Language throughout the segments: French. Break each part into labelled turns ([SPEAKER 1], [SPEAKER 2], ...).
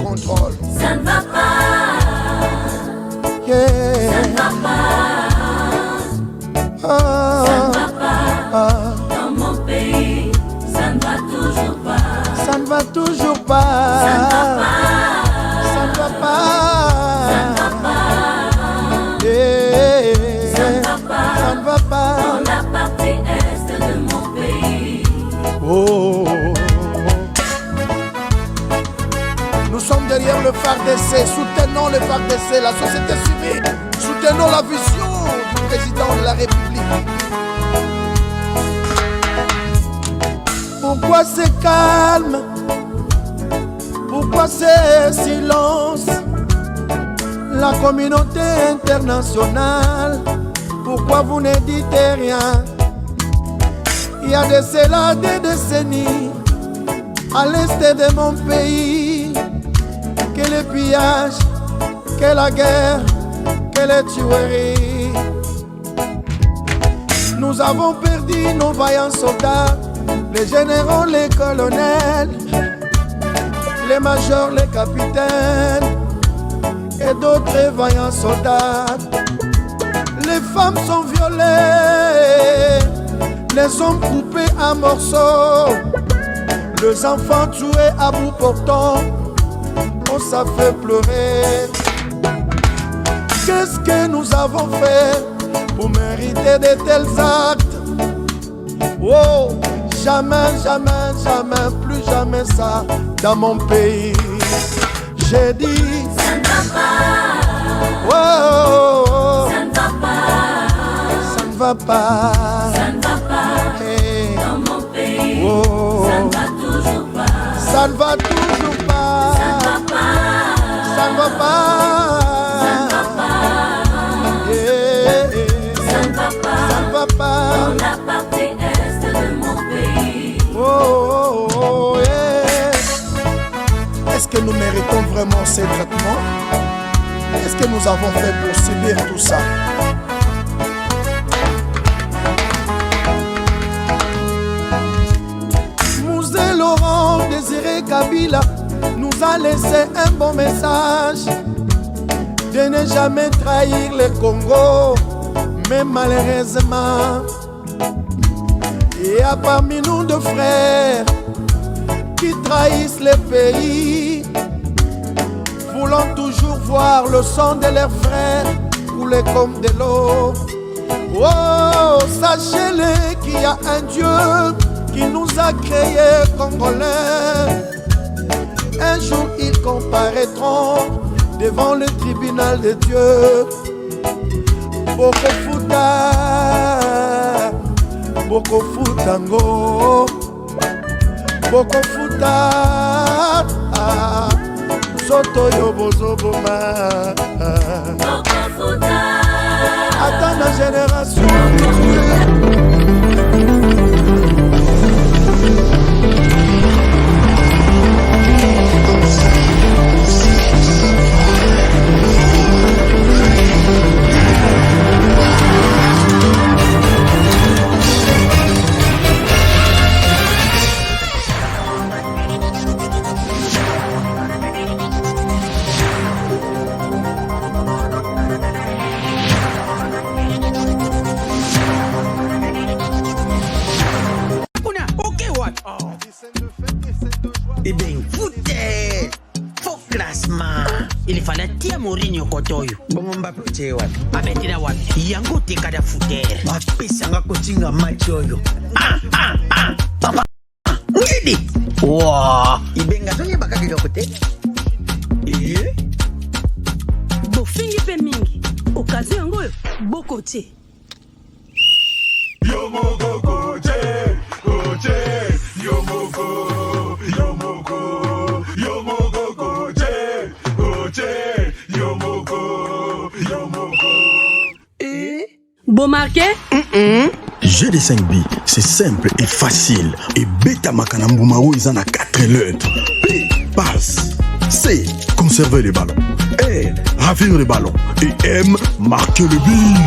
[SPEAKER 1] contrôle.
[SPEAKER 2] Ça ne va pas.
[SPEAKER 1] Yeah.
[SPEAKER 2] Ça ne va pas. Ça ne va pas. Dans mon pays, ça ne va toujours pas.
[SPEAKER 1] Ça ne va toujours pas.
[SPEAKER 2] Ça ne va pas.
[SPEAKER 1] Ça ne va pas.
[SPEAKER 2] Ça ne va pas.
[SPEAKER 1] Yeah.
[SPEAKER 2] Ça ne va pas.
[SPEAKER 1] Ça ne va pas.
[SPEAKER 2] Dans la partie est de mon pays.
[SPEAKER 1] Oh. Nous sommes derrière le FARDC, soutenons le FARDC, la société civile, soutenons la vision du président de la République. Pourquoi c'est calme? Pourquoi c'est silence? La communauté internationale, pourquoi vous ne dites rien? Il y a de cela des décennies, à l'est de mon pays, que le pillage, que la guerre, que les tueries. Nous avons perdu nos vaillants soldats, les généraux, les colonels, les majors, les capitaines et d'autres vaillants soldats. Les femmes sont violées, les hommes coupés à morceaux, les enfants tués à bout portant. On s'en fait pleurer. Qu'est-ce que nous avons fait pour mériter de tels actes? Oh, jamais, jamais, jamais, plus jamais ça dans mon pays. J'ai dit,
[SPEAKER 2] ça ne va pas.
[SPEAKER 1] oh,
[SPEAKER 2] Ça ne va pas.
[SPEAKER 1] ça ne va pas.
[SPEAKER 2] Ça ne va pas.
[SPEAKER 1] Hey.
[SPEAKER 2] Dans mon pays,
[SPEAKER 1] Oh.
[SPEAKER 2] ça ne va toujours pas.
[SPEAKER 1] Ça ne va toujours pas.
[SPEAKER 2] Ça ne va pas.
[SPEAKER 1] Ça ne va pas.
[SPEAKER 2] Ça ne va pas.
[SPEAKER 1] Yeah.
[SPEAKER 2] Ça ne va pas.
[SPEAKER 1] Ça ne va pas.
[SPEAKER 2] Dans la partie est de mon pays.
[SPEAKER 1] Oh, oh, oh, yeah. Est-ce que nous méritons vraiment ces traitements? Qu'est-ce que nous avons fait pour subir tout ça? Mouzé Laurent Désiré Kabila nous a laissé un bon message de ne jamais trahir le Congo, mais malheureusement il y a parmi nous deux frères qui trahissent le pays, voulant toujours voir le sang de leurs frères couler comme de l'eau. Oh, sachez-le qu'il y a un Dieu qui nous a créés Congolais. Un jour ils comparaîtront devant le tribunal de Dieu. Boko Futa, Boko Futango, Boko Futa, Soto Yobozoboma.
[SPEAKER 2] Boko Futa.
[SPEAKER 1] Attends la génération.
[SPEAKER 3] Eh bien, foutez! Faux classement! Il fallait tirer Mourinho Kotoyo. Bon, Mbappé, tu es où? Abetina wapi? Yango te kada fouter. Mbappé sanga kotinga match oyo. Papa! Ngidi! Wow! Ibenga sonye baka kiloko te?
[SPEAKER 4] Bofingi pe mingi. Okazi yango yo, boko te.
[SPEAKER 5] Yomoko Koje, Koje, Yomoko, Yomoko, Yomoko Koje, Koje, Yomoko, Yomoko.
[SPEAKER 4] Bon marqué?
[SPEAKER 6] GD5B, c'est simple et facile. Et Beta Makanambumaro, ils en a 4 lettres. P, passe. C, conserver les ballons. R, ravir les ballons. Et M, marquer le but.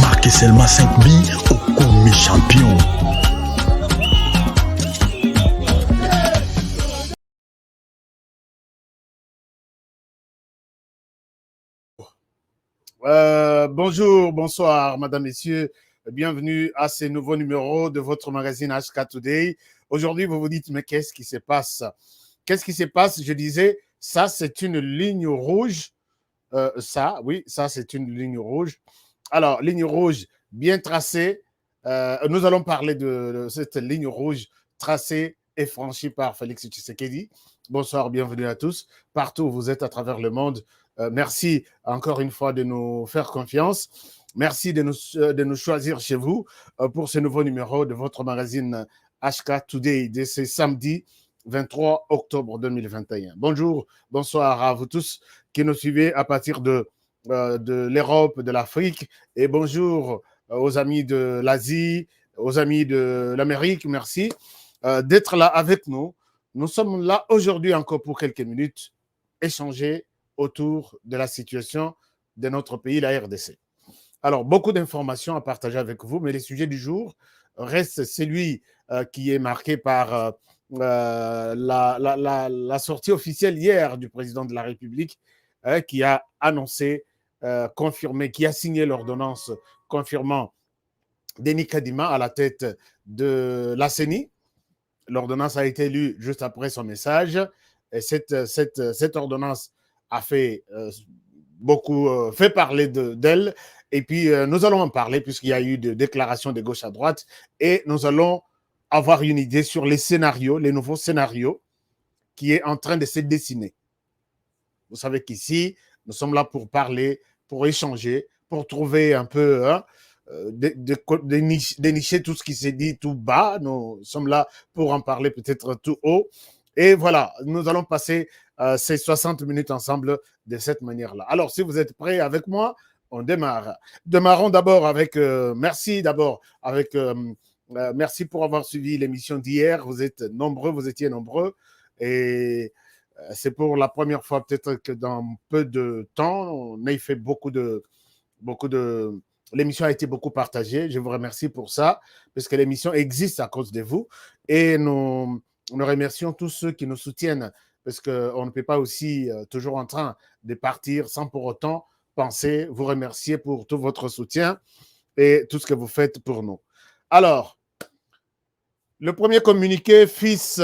[SPEAKER 6] Marquez seulement 5 billes au commis champion.
[SPEAKER 7] Bonjour, bonsoir, madame, messieurs. Bienvenue à ce nouveau numéro de votre magazine HK Today. Aujourd'hui, vous vous dites, mais qu'est-ce qui se passe? Qu'est-ce qui se passe? Je disais, ça, c'est une ligne rouge. Oui, ça, c'est une ligne rouge. Alors, ligne rouge bien tracée. Nous allons parler de cette ligne rouge tracée et franchie par Félix Tshisekedi. Bonsoir, bienvenue à tous. Partout où vous êtes à travers le monde, merci encore une fois de nous faire confiance. Merci de nous choisir chez vous pour ce nouveau numéro de votre magazine HK Today de ce samedi 23 octobre 2021. Bonjour, bonsoir à vous tous qui nous suivez à partir de l'Europe, de l'Afrique, et bonjour aux amis de l'Asie, aux amis de l'Amérique. Merci d'être là avec nous. Nous sommes là aujourd'hui encore pour quelques minutes, échanger autour de la situation de notre pays, la RDC. Alors, beaucoup d'informations à partager avec vous, mais le sujet du jour reste celui qui est marqué par la sortie officielle hier du président de la République qui a annoncé, confirmé, qui a signé l'ordonnance confirmant Denis Kadima à la tête de la CENI. L'ordonnance a été lue juste après son message. Et cette ordonnance a fait fait parler d'elle. Et puis, nous allons en parler puisqu'il y a eu des déclarations de gauche à droite. Et nous allons avoir une idée sur les scénarios, les nouveaux scénarios qui est en train de se dessiner. Vous savez qu'ici, nous sommes là pour parler, pour échanger, pour trouver un peu... dénicher tout ce qui s'est dit tout bas. Nous sommes là pour en parler peut-être tout haut. Et voilà, nous allons passer ces 60 minutes ensemble de cette manière-là. Alors, si vous êtes prêts avec moi, on démarre. Démarrons d'abord avec... merci pour avoir suivi l'émission d'hier. Vous êtes nombreux, vous étiez nombreux. Et c'est pour la première fois peut-être que dans peu de temps, on a fait beaucoup de l'émission a été beaucoup partagée. Je vous remercie pour ça, parce que l'émission existe à cause de vous. Et nous remercions tous ceux qui nous soutiennent, parce qu'on ne peut pas aussi toujours en train de partir sans pour autant penser, vous remercier pour tout votre soutien et tout ce que vous faites pour nous. Alors, le premier communiqué, FIS,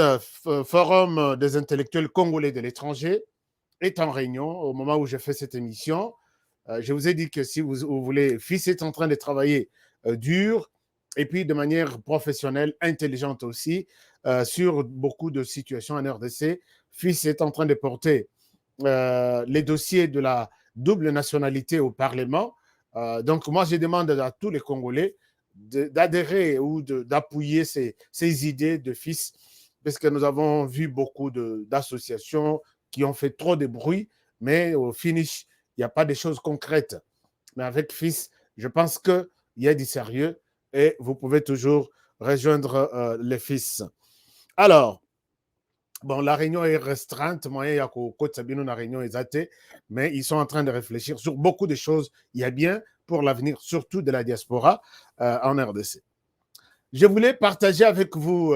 [SPEAKER 7] Forum des intellectuels congolais de l'étranger, est en réunion au moment où je fais cette émission. Je vous ai dit que si vous voulez, FIS est en train de travailler dur et puis de manière professionnelle, intelligente aussi, sur beaucoup de situations en RDC. FIS est en train de porter les dossiers de la double nationalité au Parlement. Donc, moi, je demande à tous les Congolais d'adhérer ou d'appuyer ces idées de FIS, parce que nous avons vu beaucoup d'associations qui ont fait trop de bruit, mais au finish, il n'y a pas de choses concrètes. Mais avec FIS, je pense qu'il y a du sérieux et vous pouvez toujours rejoindre les FIS. Alors, bon, la réunion est restreinte. Moi, il y a Côte Sabino, la réunion est zatée, mais ils sont en train de réfléchir sur beaucoup de choses. Il y a bien pour l'avenir, surtout de la diaspora en RDC. Je voulais partager avec vous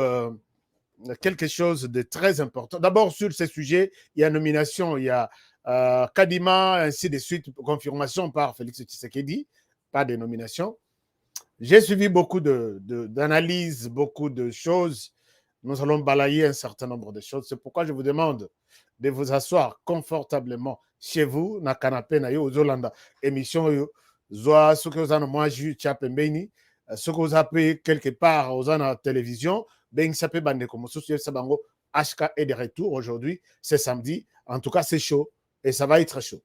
[SPEAKER 7] quelque chose de très important. D'abord, sur ce sujet, il y a nomination, il y a Kadima, ainsi de suite, confirmation par Félix Tshisekedi, pas de nomination. J'ai suivi beaucoup d'analyses, beaucoup de choses. Nous allons balayer un certain nombre de choses. C'est pourquoi je vous demande de vous asseoir confortablement chez vous, na canapé, na yo, aux Hollanda, émission, zoa, ce que vous avez, moi, je suis ce que vous avez quelque part aux la télévision, ben, ça peut bander comme ça, bango, HK est de retour aujourd'hui, c'est samedi. En tout cas, c'est chaud et ça va être chaud.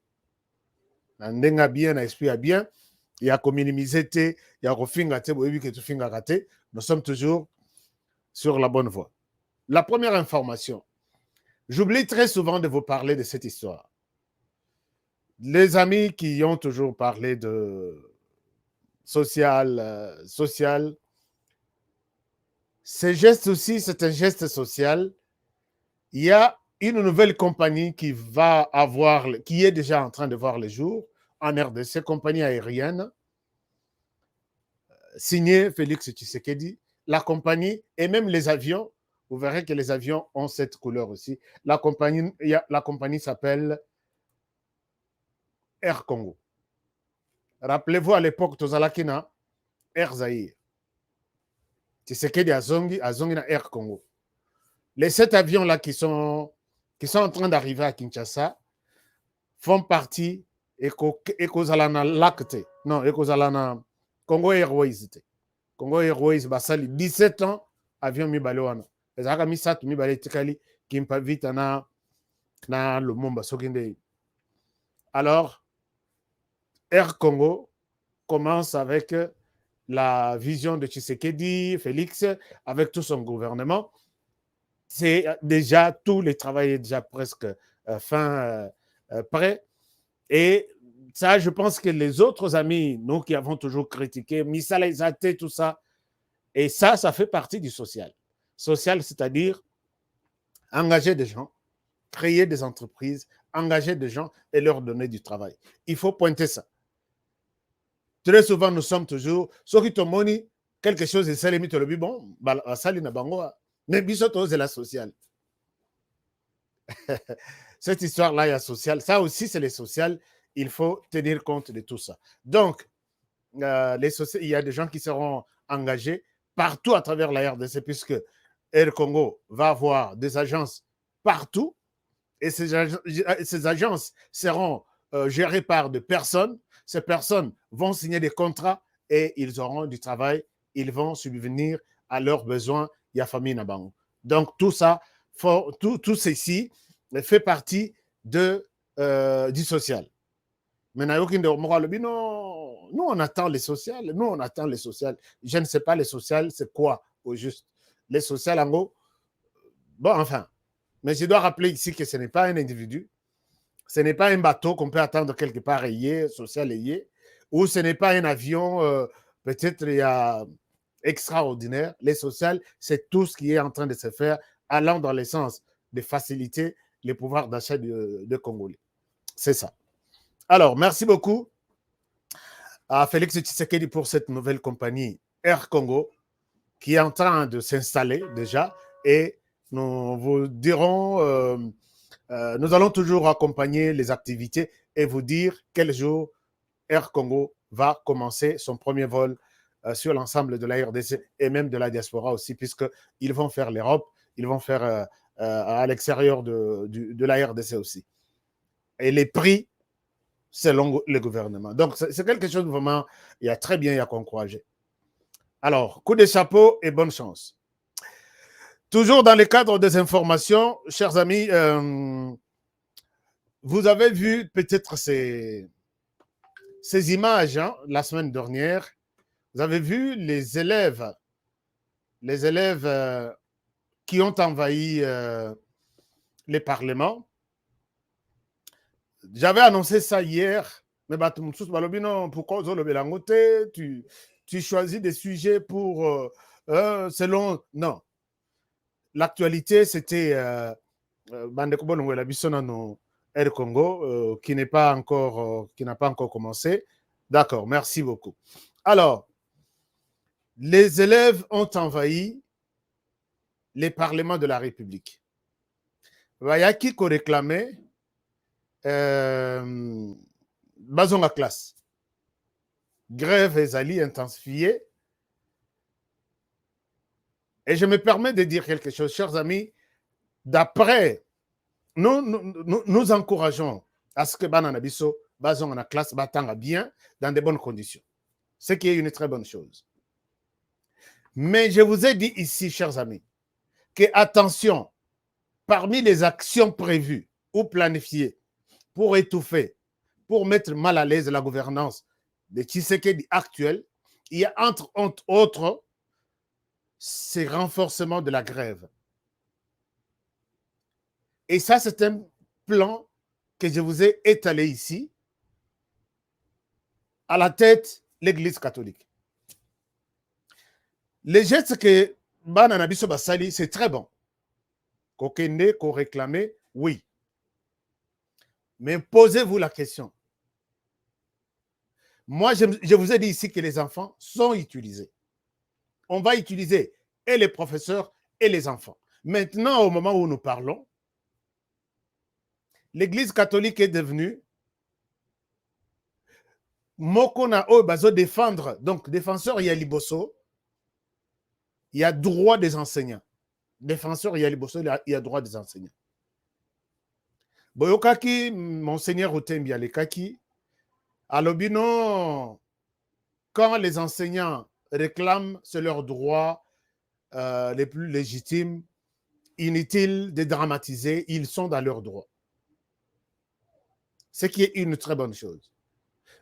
[SPEAKER 7] Ndenga bien, esprit bien. Il y a minimiser, il y a refinga, nous sommes toujours sur la bonne voie. La première information, j'oublie très souvent de vous parler de cette histoire. Les amis qui ont toujours parlé de social, ce geste aussi, c'est un geste social. Il y a une nouvelle compagnie qui est déjà en train de voir le jour en RDC, compagnie aérienne, signée Félix Tshisekedi. La compagnie et même les avions, vous verrez que les avions ont cette couleur aussi. La compagnie s'appelle Air Congo. Rappelez-vous, à l'époque, Tozalaki na Air Zaïre. Tshisekedi Azongi na Air Congo. Les 7 avions-là qui sont en train d'arriver à Kinshasa font partie Ekozalana Lacte. Non, Ekozalana Congo Airways. Congo Airways, basali 17 ans, avion Mibalewana. Les Arami Sat Mibale Tikali, qui me vite na Lumumba Sokinde. Alors, Air Congo commence avec la vision de Tshisekedi, Félix, avec tout son gouvernement. C'est déjà, tout le travail est déjà presque prêt. Et ça, je pense que les autres amis, nous qui avons toujours critiqué, Misala Izate, tout ça, et ça fait partie du social. Social, c'est-à-dire engager des gens, créer des entreprises, engager des gens et leur donner du travail. Il faut pointer ça. Très souvent, nous sommes toujours, ceux qui t'ont money, quelque chose, et ça, les mythes, bon, ça, les nabangoa. Mais bisoto, c'est la sociale. Cette histoire-là, il y a social. Ça aussi, c'est les sociales. Il faut tenir compte de tout ça. Donc, il y a des gens qui seront engagés partout à travers la RDC, puisque Air Congo va avoir des agences partout. Et ces agences seront gérées par des personnes. Ces personnes vont signer des contrats et ils auront du travail. Ils vont subvenir à leurs besoins. Il y a famille Nabango. Donc, tout ça, tout ceci fait partie du social. Maintenant, nous, on attend les sociales. Nous, on attend les sociales. Je ne sais pas les sociales, c'est quoi au juste. Les sociales, en gros, bon, enfin. Mais je dois rappeler ici que ce n'est pas un individu. Ce n'est pas un bateau qu'on peut attendre quelque part social, ou ce n'est pas un avion, peut-être il y a extraordinaire. Les sociales, c'est tout ce qui est en train de se faire, allant dans le sens de faciliter le pouvoir d'achat de Congolais. C'est ça. Alors, merci beaucoup à Félix Tshisekedi pour cette nouvelle compagnie Air Congo qui est en train de s'installer déjà et nous vous dirons, nous allons toujours accompagner les activités et vous dire quel jour Air Congo va commencer son premier vol sur l'ensemble de la RDC et même de la diaspora aussi, puisqu'ils vont faire l'Europe, ils vont faire à l'extérieur de la RDC aussi. Et les prix, selon le gouvernement. Donc, c'est quelque chose de vraiment, il y a très bien, il y a qu'on encourager. Alors, coup de chapeau et bonne chance. Toujours dans le cadre des informations, chers amis, vous avez vu peut-être ces images la semaine dernière. Vous avez vu les élèves qui ont envahi les parlements. J'avais annoncé ça hier, mais pourquoi tu choisis des sujets pour selon... Non. L'actualité, c'était Air Congo, qui n'a pas encore commencé. D'accord, merci beaucoup. Alors, les élèves ont envahi les parlements de la République. Il y a qui réclamait Bazon à classe. Grève et zali intensifiée. Et je me permets de dire quelque chose, chers amis. D'après, nous encourageons à ce que Bananabiso, Bazon à classe, batanga bien, dans de bonnes conditions. Ce qui est une très bonne chose. Mais je vous ai dit ici, chers amis, que attention, parmi les actions prévues ou planifiées pour étouffer, pour mettre mal à l'aise la gouvernance de Tshisekedi actuelle, il y a entre autres ce renforcement de la grève. Et ça, c'est un plan que je vous ai étalé ici, à la tête l'Église catholique. Les gestes que Bananabiso Basali, c'est très bon. Kokende, qu'on réclamait, oui. Mais posez-vous la question. Moi, je vous ai dit ici que les enfants sont utilisés. On va utiliser et les professeurs et les enfants. Maintenant, au moment où nous parlons, l'Église catholique est devenue moko na oyo bazo défendre. Donc, défenseur, il y a liboso. Il y a droit des enseignants. Défenseur, il y a liboso, il y a droit des enseignants. Boyokaki, monseigneur Otembi Alekaki, alobino, quand les enseignants réclament, c'est leur droit les plus légitimes, inutile de dramatiser, ils sont dans leurs droits. Ce qui est une très bonne chose.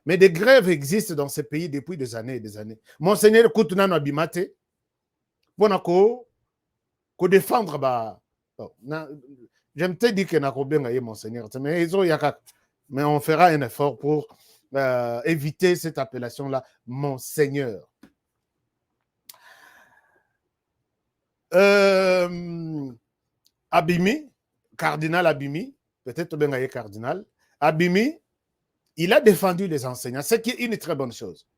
[SPEAKER 7] Mais des grèves existent dans ce pays depuis des années et des années. Monseigneur Koutounano Abimate, pour défendre, j'aime te dire que n'a monseigneur, mais on fera un effort pour éviter cette appellation-là, monseigneur. Abimi, cardinal Abimi, peut-être bien cardinal, Abimi, il a défendu les enseignants, ce qui est une très bonne chose.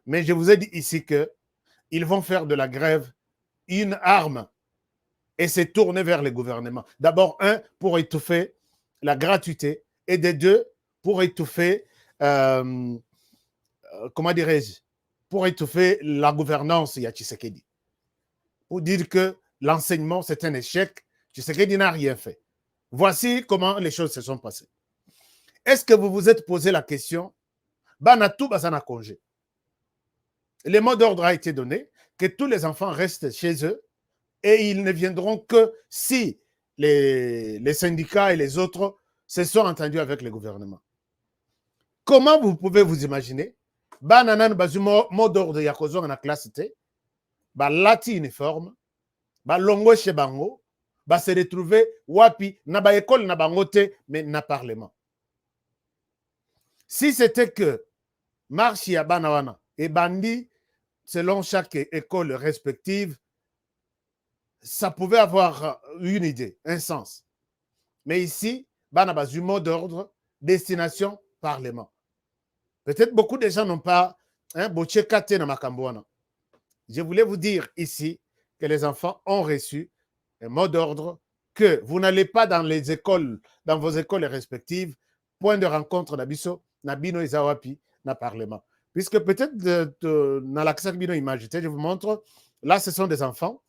[SPEAKER 7] Mais je vous ai dit ici qu'ils vont faire de la grève une arme et se tourner vers le gouvernement. D'abord, un, pour étouffer la gratuité, et de deux, pour étouffer, comment dirais-je, pour étouffer la gouvernance de Tshisekedi. Pour dire que l'enseignement, c'est un échec, Tshisekedi n'a rien fait. Voici comment les choses se sont passées. Est-ce que vous vous êtes posé la question, Banatou Basana congé? Le mot d'ordre a été donné, que tous les enfants restent chez eux, et ils ne viendront que si les syndicats et les autres se sont entendus avec le gouvernement. Comment vous pouvez vous imaginer Bananan bazumo mot d'ordre yakozo na classe T, ba lati uniforme, ba longo chez bango, ba se retrouver wapi na ba école na bango te, mais na parlement. Si c'était que marche ya banawana et bandi selon chaque école respective, ça pouvait avoir une idée, un sens. Mais ici, Banabazu, mot d'ordre, destination, parlement. Peut-être beaucoup de gens n'ont pas je voulais vous dire ici que les enfants ont reçu un mot d'ordre que vous n'allez pas dans les écoles, dans vos écoles respectives, point de rencontre d'Abisso, Nabino Izawapi, na parlement. Puisque peut-être dans l'accès Bino image, je vous montre, là ce sont des enfants.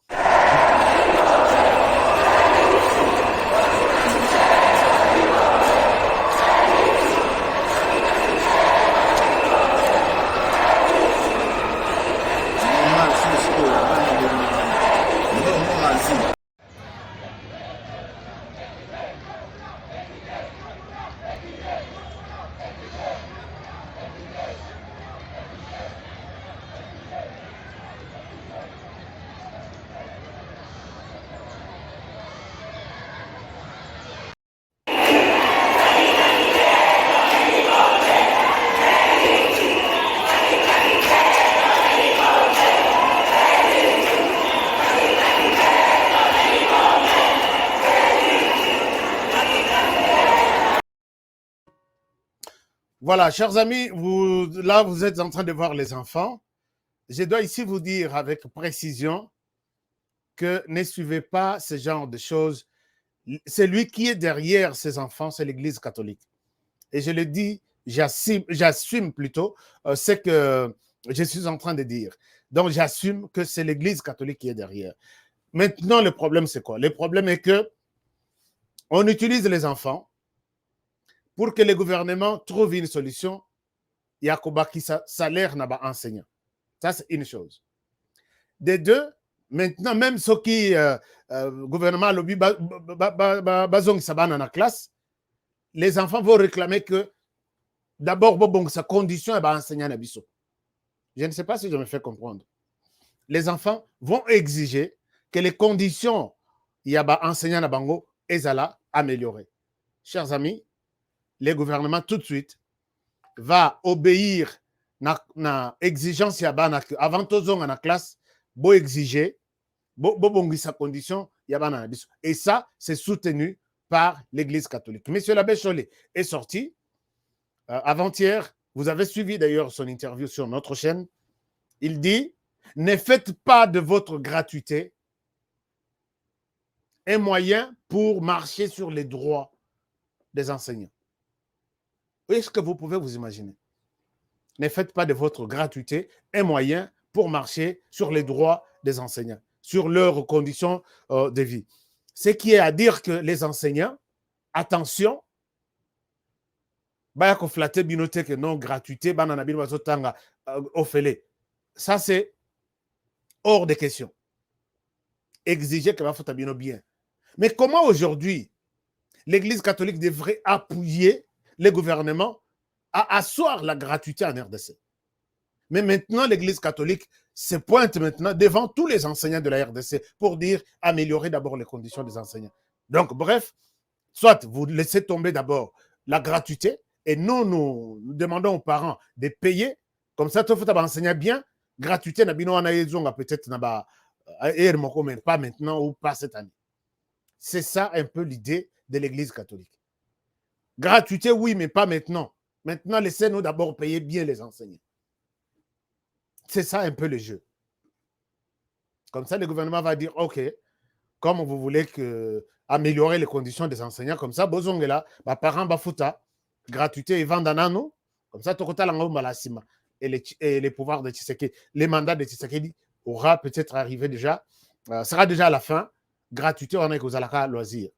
[SPEAKER 7] Voilà, chers amis, là, vous êtes en train de voir les enfants. Je dois ici vous dire avec précision que ne suivez pas ce genre de choses. Celui qui est derrière ces enfants, c'est l'Église catholique. Et je le dis, j'assume plutôt ce que je suis en train de dire. Donc, j'assume que c'est l'Église catholique qui est derrière. Maintenant, le problème, c'est quoi? Le problème est que on utilise les enfants pour que le gouvernement trouve une solution. Yakoba qui salaire n'a pas enseignant. Ça, c'est une chose. De deux, maintenant, même ceux qui, gouvernement, lobby, bazong sabana na classe, les enfants vont réclamer que d'abord, bon, sa condition est enseignant na biso. Je ne sais pas si je me fais comprendre. Les enfants vont exiger que les conditions il y a enseignant na bango ezala améliorées. Chers amis, le gouvernement tout de suite va obéir na exigence ya bana avant tozonga na classe bo exiger bo bongisa condition ya bana na biso. Et ça c'est soutenu par l'Église catholique. Monsieur l'abbé Chollet est sorti avant-hier, vous avez suivi d'ailleurs son interview sur notre chaîne. Il dit: ne faites pas de votre gratuité un moyen pour marcher sur les droits des enseignants. Est-ce que vous pouvez vous imaginer? Ne faites pas de votre gratuité un moyen pour marcher sur les droits des enseignants, sur leurs conditions de vie. Ce qui est à dire que les enseignants, attention, baya ko flatter binote que non gratuité, banana bino bazotanga ofele. Ça c'est hors de question. Exiger que va faire bino bien. Mais comment aujourd'hui l'Église catholique devrait appuyer les gouvernements à asseoir la gratuité en RDC? Mais maintenant, l'Église catholique se pointe maintenant devant tous les enseignants de la RDC pour dire améliorer d'abord les conditions des enseignants. Donc, bref, soit vous laissez tomber d'abord la gratuité et nous demandons aux parents de payer. Comme ça, tout le monde enseigner bien. Gratuité, peut-être pas maintenant ou pas cette année. C'est ça un peu l'idée de l'Église catholique. Gratuité, oui, mais pas maintenant. Maintenant, laissez-nous d'abord payer bien les enseignants. C'est ça un peu le jeu. Comme ça, le gouvernement va dire, OK, comme vous voulez améliorer les conditions des enseignants, comme ça, bozongela, parents bafuta, gratuité et vendanano, comme ça, tokota lango malasima. Et les pouvoirs de Tshisekedi, les mandats de Tshisekedi aura peut-être arrivé déjà, sera déjà à la fin, gratuité, on est aux alaka loisirs.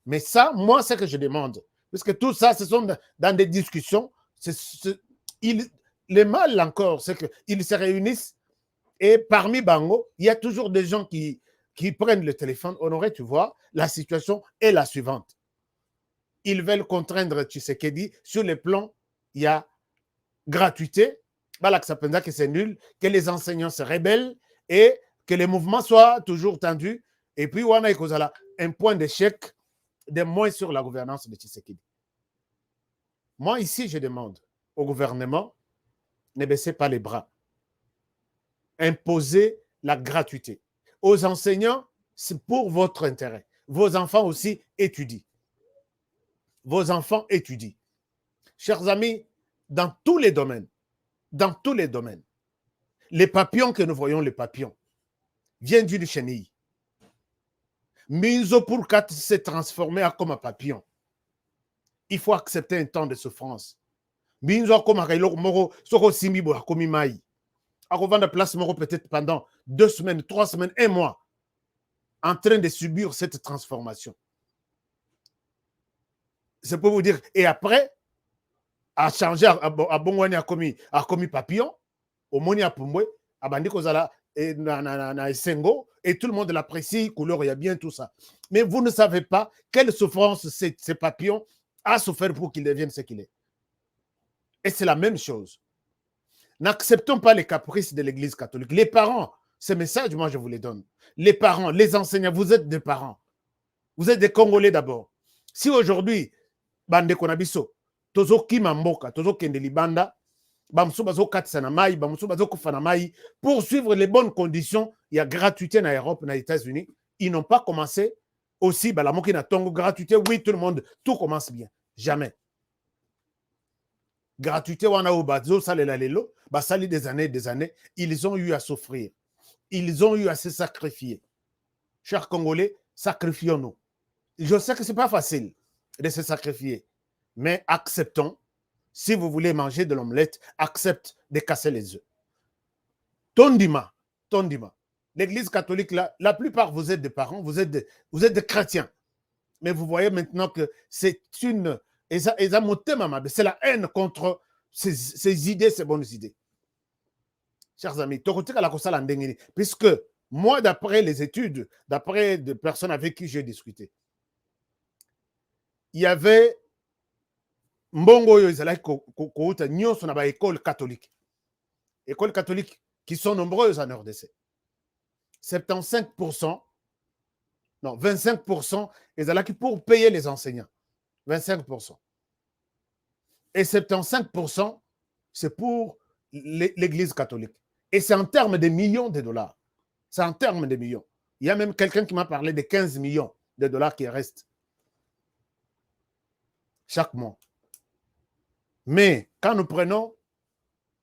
[SPEAKER 7] Mais ça, moi, c'est ce que je demande. Parce que tout ça, ce sont dans des discussions. Le mal encore, c'est qu'ils se réunissent et parmi Bango, il y a toujours des gens qui prennent le téléphone. Honoré, tu vois, la situation est la suivante. Ils veulent contraindre Tshisekedi sur le plan, il y a gratuité, que c'est nul, que les enseignants se rebellent et que les mouvements soient toujours tendus. Et puis, on a un point d'échec de moins sur la gouvernance de Tshisekedi. Moi, ici, je demande au gouvernement, ne baissez pas les bras. Imposez la gratuité. Aux enseignants, c'est pour votre intérêt. Vos enfants aussi étudient. Vos enfants étudient. Chers amis, dans tous les domaines, les papillons que nous voyons, les papillons, viennent d'une chenille. Minzo pour qu'à se transformer comme un papillon, il faut accepter un temps de souffrance. Minzo comme un moro, soko simibo akomi mai. Akovanda place moro peut-être pendant 2 semaines, 3 semaines, 1 mois, en train de subir cette transformation. C'est pour vous dire, et après, à changer à Bongwani a commis papillon, au Moni a Pumbwe, à Bandi Kozala, et na Sengo, et tout le monde l'apprécie, couleur, il y a bien tout ça. Mais vous ne savez pas quelle souffrance ces papillons a souffert pour qu'il devienne ce qu'il est. Et c'est la même chose. N'acceptons pas les caprices de l'Église catholique. Les parents, ce message, moi, je vous les donne. Les parents, les enseignants, vous êtes des parents. Vous êtes des Congolais d'abord. Si aujourd'hui, Bande Konabiso, Tozo Kimamboka, Tozo Kendelibanda, Bamsou Bazo Katsanamai, Bamsou Bazo Kufanamai, pour suivre les bonnes conditions, il y a gratuité en Europe, dans les États-Unis. Ils n'ont pas commencé aussi, Balamoki na Tongo, gratuité, oui, tout le monde, tout commence bien. Jamais. Gratuité, wana obazo, salelalo, basali des années, ils ont eu à souffrir. Ils ont eu à se sacrifier. Chers Congolais, sacrifions-nous. Je sais que ce n'est pas facile de se sacrifier, mais acceptons. Si vous voulez manger de l'omelette, accepte de casser les œufs. Tondima. L'Église catholique, la plupart, vous êtes des parents, vous êtes des chrétiens. Mais vous voyez maintenant que c'est c'est la haine contre ces idées, ces bonnes idées. Chers amis, puisque moi, d'après les études, d'après des personnes avec qui j'ai discuté, il y avait Mbongo nyonso na ba école catholique. Écoles catholiques qui sont nombreuses en RDC. 75%, non, 25%, ils allaient pour payer les enseignants. 25%. Et 75%, c'est pour l'Église catholique. Et c'est en termes de millions de dollars. C'est en termes de millions. Il y a même quelqu'un qui m'a parlé de 15 millions de dollars qui restent chaque mois. Mais quand nous prenons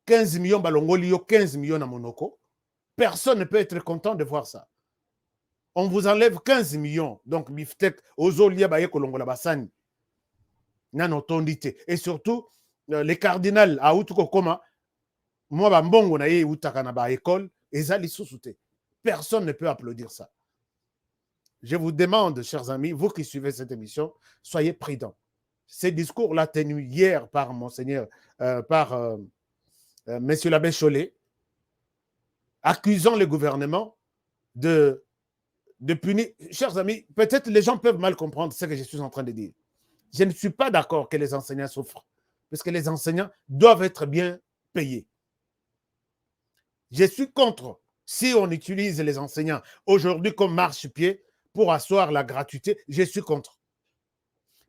[SPEAKER 7] 15 millions Balongolio, 15 millions à Monoko, personne ne peut être content de voir ça. On vous enlève 15 millions. Donc, Biftek, Ozolia Baye Kolongola Bassani, Nanotondité. Et surtout, les cardinals à Outuko Koma, moi bambongo na ye utaka na ba école ezali lisusu te. Personne ne peut applaudir ça. Je vous demande, chers amis, vous qui suivez cette émission, soyez prudents. Ces discours-là tenus hier par Monseigneur, Monsieur l'abbé Chollet, accusant le gouvernement de punir. Chers amis, peut-être les gens peuvent mal comprendre ce que je suis en train de dire. Je ne suis pas d'accord que les enseignants souffrent, parce que les enseignants doivent être bien payés. Je suis contre si on utilise les enseignants aujourd'hui comme marche-pied pour asseoir la gratuité. Je suis contre.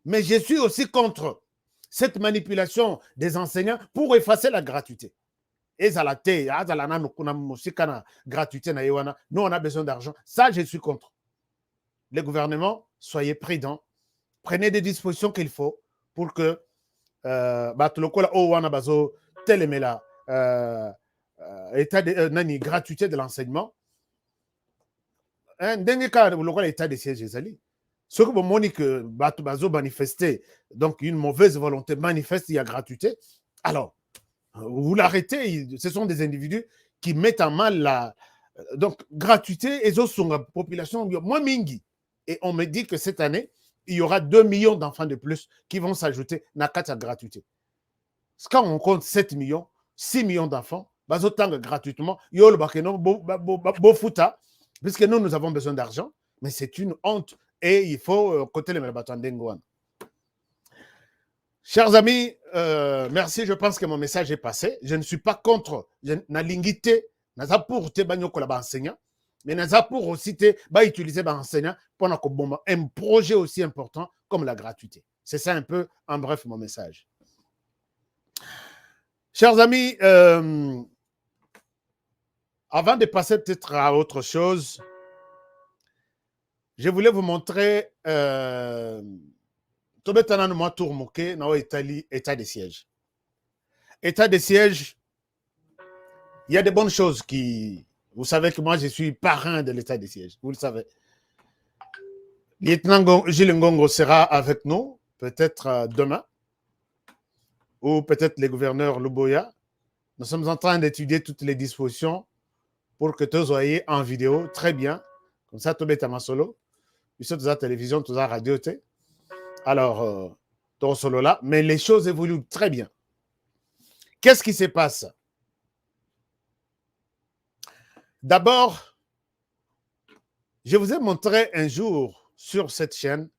[SPEAKER 7] Mais je suis aussi contre cette manipulation des enseignants pour effacer la gratuité. Nous, on a besoin d'argent. Ça, je suis contre. Le gouvernement, soyez prudents. Prenez des dispositions qu'il faut pour que gratuité de l'enseignement. État de siège ezali. Ce que vous montrez que bazo manifester, donc une mauvaise volonté manifeste, il y a gratuité. Alors, vous l'arrêtez. Ce sont des individus qui mettent en mal la gratuité. Et autres la population moins mingi. Et on me dit que cette année, il y aura 2 millions d'enfants de plus qui vont s'ajouter à la gratuité. Quand on compte 7 millions, 6 millions d'enfants, bazo tang gratuitement, yol bakeno bo futa, puisque nous avons besoin d'argent, mais c'est une honte. Et il faut côté les Melbatandengouan. Chers amis, merci. Je pense que mon message est passé. Je ne suis pas contre la lingité, n'a pour te bagnokola enseignant, mais n'a pour aussi te utiliser enseignant pour un projet aussi important comme la gratuité. C'est ça un peu en bref mon message. Chers amis, avant de passer peut-être à autre chose, je voulais vous montrer état de siège. État de siège, il y a de bonnes choses qui... Vous savez que moi, je suis parrain de l'état de siège. Vous le savez. Lieutenant Gilles Ngongo sera avec nous, peut-être demain, ou peut-être le gouverneur Luboya. Nous sommes en train d'étudier toutes les dispositions pour que tous soyez en vidéo très bien. Comme ça, tout est solo. Ils sont tous à la télévision, tous à la radio. Alors, tout solo là. Mais les choses évoluent très bien. Qu'est-ce qui se passe? D'abord, je vous ai montré un jour sur cette chaîne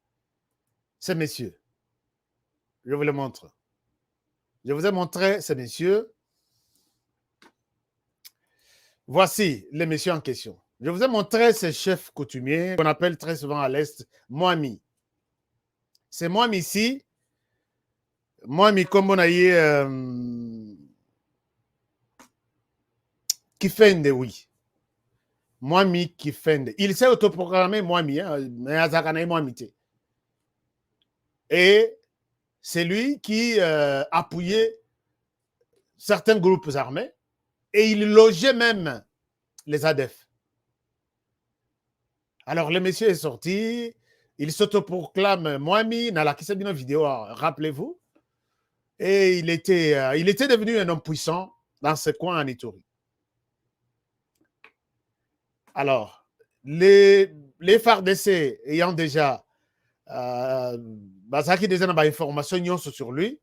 [SPEAKER 7] ces messieurs. Je vous le montre. Je vous ai montré ces messieurs. Voici les messieurs en question. Je vous ai montré ces chefs coutumiers qu'on appelle très souvent à l'Est Moami. C'est Moami ici. Moami comme on a eu Kifende, oui. Moami Kifende. Il s'est autoprogrammé Moami, mais Azakanaï Moamité. Et c'est lui qui appuyait certains groupes armés et il logeait même les ADF. Alors, le monsieur est sorti, il s'autoproclame Moami, dans la vidéo, rappelez-vous, et il était devenu un homme puissant dans ce coin en Ituri. Alors, les FARDC ayant déjà des informations sur lui,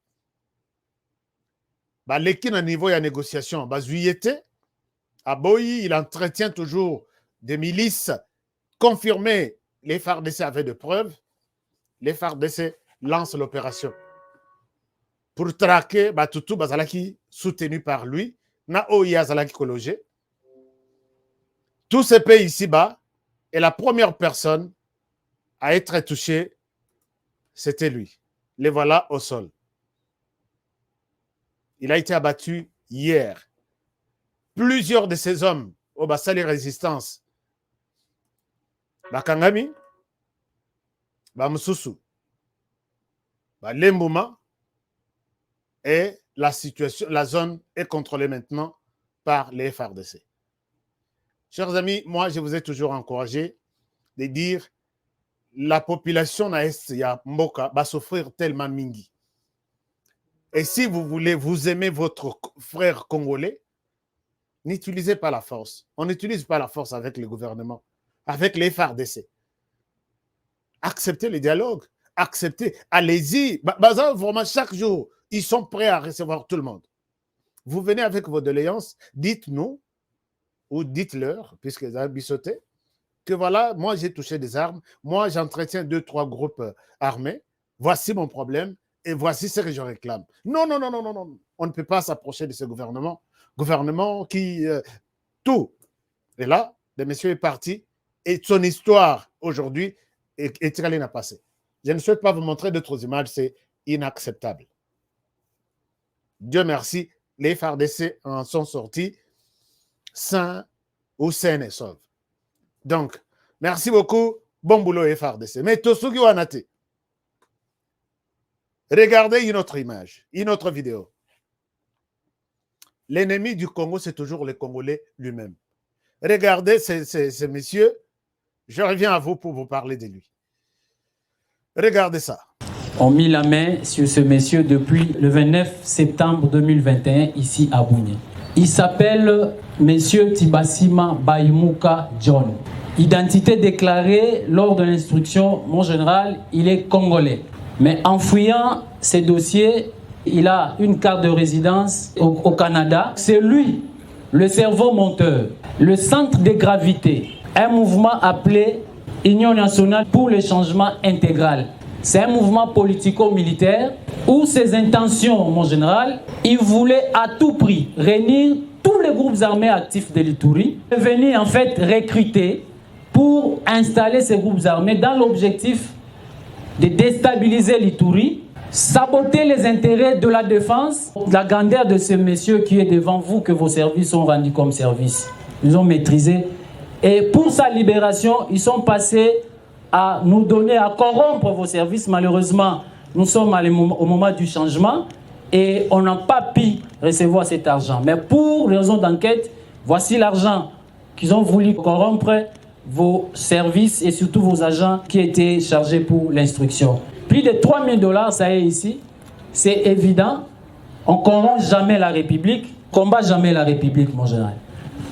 [SPEAKER 7] l'équipe à niveau de négociation, il entretient toujours des milices confirmées. Les FARDC avaient de preuves. Les FARDC lancent l'opération pour traquer Batutu Bazalaki, soutenu par lui, na Oya Zalaki Kologé. Tous ces pays ici-bas, et la première personne à être touchée, c'était lui. Les voilà au sol. Il a été abattu hier. Plusieurs de ces hommes au Bassali Résistance, Bakangami, Bamsusu, Lembouma, et la situation, la zone est contrôlée maintenant par les FARDC. Chers amis, moi je vous ai toujours encouragé de dire la population na Est ya Mboka va souffrir tellement mingi. Et si vous voulez, vous aimez votre frère congolais, N'utilisez pas la force. On n'utilise pas la force avec le gouvernement, avec les FARDC. Acceptez le dialogue. Acceptez. Allez-y. Vraiment, chaque jour, ils sont prêts à recevoir tout le monde. Vous venez avec vos doléances, dites-nous, ou dites-leur, puisqu'ils ont bissoté, que voilà, moi j'ai touché des armes, moi j'entretiens 2-3 groupes armés, voici mon problème, et voici ce que je réclame. Non, non, non, non, non, non. On ne peut pas s'approcher de ce gouvernement qui... tout. Et là, le monsieur est parti, et son histoire aujourd'hui est allée à passer. Je ne souhaite pas vous montrer d'autres images, c'est inacceptable. Dieu merci, les FARDC en sont sortis sains ou sains et saufs. Donc, merci beaucoup. Bon boulot, FARDC. Mais Tosugi Wanate, regardez une autre image, une autre vidéo. L'ennemi du Congo, c'est toujours le Congolais lui-même. Regardez ce monsieur. Je reviens à vous pour vous parler de lui. Regardez ça.
[SPEAKER 8] On mis la main sur ce monsieur depuis le 29 septembre 2021 ici à Bunia. Il s'appelle monsieur Tibasima Bayimuka John. Identité déclarée lors de l'instruction, mon général, il est congolais. Mais en fouillant ses dossiers, il a une carte de résidence au Canada. C'est lui, le cerveau monteur, le centre de gravité, un mouvement appelé Union nationale pour le changement intégral. C'est un mouvement politico-militaire où ses intentions, mon général, il voulait à tout prix réunir tous les groupes armés actifs de l'Ituri et venir en fait recruter pour installer ces groupes armés dans l'objectif de déstabiliser l'Ituri, saboter les intérêts de la défense, la grandeur de ce monsieur qui est devant vous, que vos services ont rendu comme service. Ils ont maîtrisé. Et pour sa libération, ils sont passés à nous donner, à corrompre vos services. Malheureusement, nous sommes au moment du changement et on n'a pas pu recevoir cet argent. Mais pour raison d'enquête, voici l'argent qu'ils ont voulu corrompre vos services et surtout vos agents qui étaient chargés pour l'instruction. Plus de $3 000, ça y est ici. C'est évident. On ne corrompt jamais la République, combat jamais la République, mon général.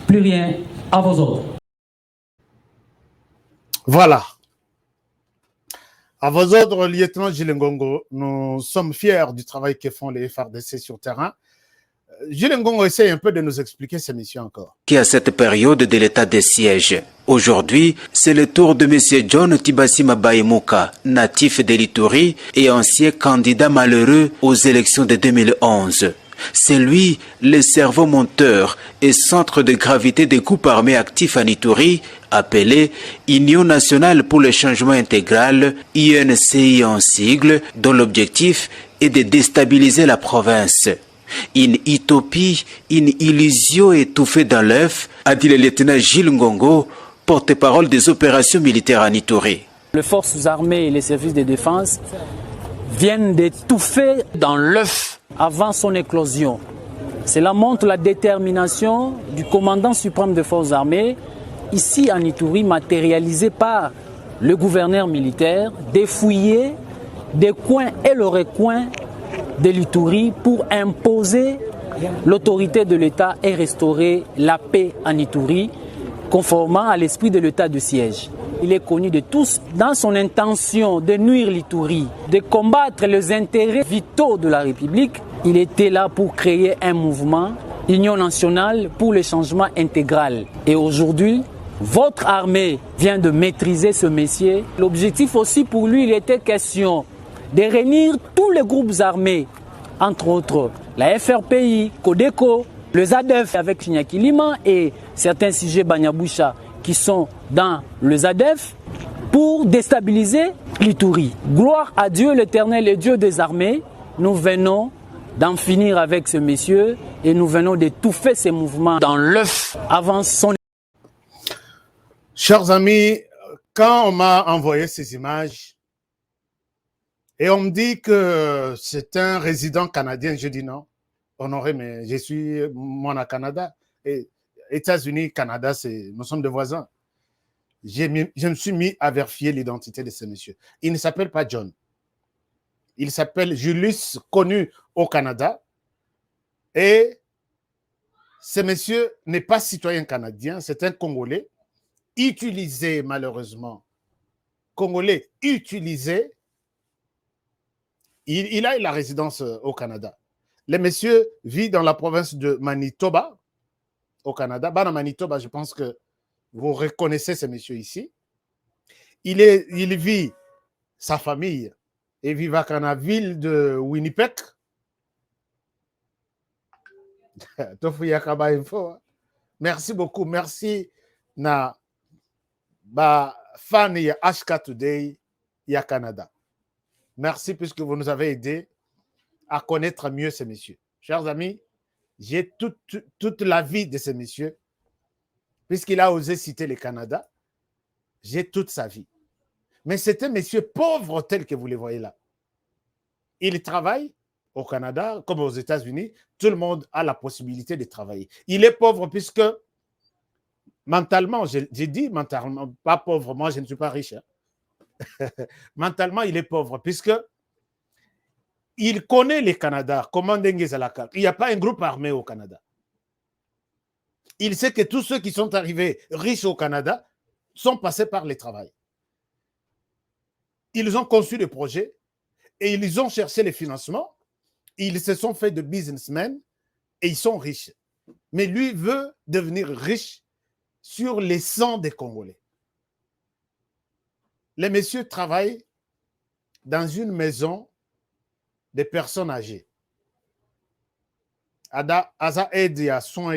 [SPEAKER 8] Plus rien, à vos ordres.
[SPEAKER 7] Voilà. À vos ordres, lieutenant Gilles Ngongo, nous sommes fiers du travail que font les FARDC sur terrain. Gilles Ngongo essaie un peu de nous expliquer ces missions encore.
[SPEAKER 9] Qui à cette période de l'état de siège. Aujourd'hui, c'est le tour de M. John Tibasima Bayimuka, natif de l'Ituri et ancien candidat malheureux aux élections de 2011. C'est lui, le cerveau monteur et centre de gravité des groupes armés actifs en Ituri, appelé Union nationale pour le changement intégral, UNCI en sigle, dont l'objectif est de déstabiliser la province. Une utopie, une illusion étouffée dans l'œuf, a dit le lieutenant Gilles Ngongo, porte-parole des opérations militaires en Ituri.
[SPEAKER 8] Les forces armées et les services de défense viennent d'étouffer dans l'œuf avant son éclosion. Cela montre la détermination du commandant suprême des forces armées, ici en Ituri, matérialisée par le gouverneur militaire, de fouiller des coins et le recoin de l'Ituri pour imposer l'autorité de l'État et restaurer la paix en Ituri, conformément à l'esprit de l'état de siège. Il est connu de tous dans son intention de nuire l'Ituri, de combattre les intérêts vitaux de la République. Il était là pour créer un mouvement, Union nationale pour le changement intégral. Et aujourd'hui, votre armée vient de maîtriser ce métier. L'objectif aussi pour lui, il était question de réunir tous les groupes armés, entre autres la FRPI, Codeco, le ZADEF avec Chinyakilima et certains sujets Banyaboucha qui sont dans le ZADEF pour déstabiliser l'Ituri. Gloire à Dieu l'Éternel, le Dieu des armées. Nous venons d'en finir avec ce monsieur et nous venons d'étouffer ces mouvements dans l'œuf avant son...
[SPEAKER 7] Chers amis, quand on m'a envoyé ces images et on me dit que c'est un résident canadien, je dis non, honoré, mais je suis moi au Canada. Et États-Unis, Canada, nous sommes des voisins. Je me suis mis à vérifier l'identité de ce monsieur. Il ne s'appelle pas John. Il s'appelle Julius, connu au Canada. Et Ce monsieur n'est pas citoyen canadien, c'est un Congolais utilisé malheureusement. Congolais utilisé. Il a la résidence au Canada. Le monsieur vit dans la province de Manitoba, au Canada. Bana Manitoba, je pense que vous reconnaissez ce monsieur ici. Il vit sa famille et vit dans la ville de Winnipeg. Merci beaucoup. Merci na ba fan ya HK Today ya Canada. Merci puisque vous nous avez aidé à connaître mieux ce monsieur. Chers amis, j'ai toute la vie de ce monsieur, puisqu'il a osé citer le Canada. J'ai toute sa vie. Mais c'est un monsieur pauvre tel que vous le voyez là. Il travaille au Canada, comme aux États-Unis. Tout le monde a la possibilité de travailler. Il est pauvre puisque mentalement, j'ai dit mentalement, pas pauvre, moi je ne suis pas riche. Hein. Mentalement, il est pauvre puisque il connaît le Canada, comment Dengue Zalaka. Il n'y a pas un groupe armé au Canada. Il sait que tous ceux qui sont arrivés riches au Canada sont passés par le travail. Ils ont conçu des projets et ils ont cherché les financements. Ils se sont fait de businessmen et ils sont riches. Mais lui veut devenir riche sur les sangs des Congolais. Les messieurs travaillent dans une maison des personnes âgées. Aza aide, il y a soin,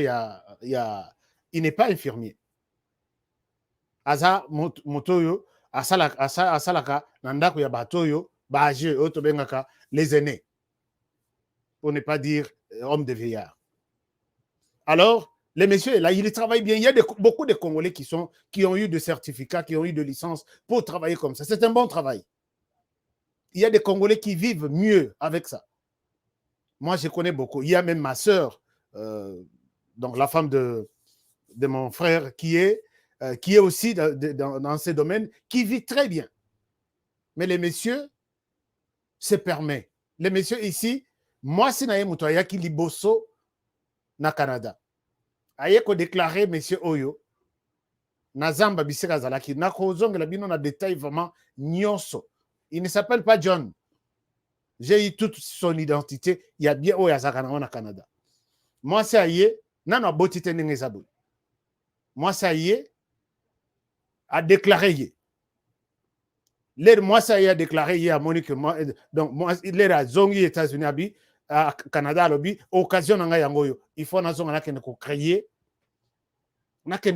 [SPEAKER 7] il n'est pas infirmier. Aza motoyo, asalaka, nandako ya batoyo, baje, otobengaka, les aînés. Pour ne pas dire homme de vieillard. Alors, les messieurs, là, ils travaillent bien. Il y a beaucoup de Congolais qui ont eu des certificats, qui ont eu de licences pour travailler comme ça. C'est un bon travail. Il y a des Congolais qui vivent mieux avec ça. Moi, je connais beaucoup. Il y a même ma sœur, donc la femme de mon frère, qui est aussi dans ces domaines, qui vit très bien. Mais les messieurs se permettent. Les messieurs ici, moi, si naye mutoya qui liboso na Canada. Aye ko déclaré monsieur Oyo, na zamba bisika zalaki, na kozonga la bino na détail vraiment nyonso. Il ne s'appelle pas John. J'ai eu toute son identité. Il y a bien Oya Zakana au Canada. Moi, ça y est, nana botite n'engezabou. Moi, ça y est, a déclaré. Moi, ça y est, a déclaré à Monique. Donc, moi, il est à Zongi, États-Unis, à Canada, occasion d'en yangoyo. Il faut créer,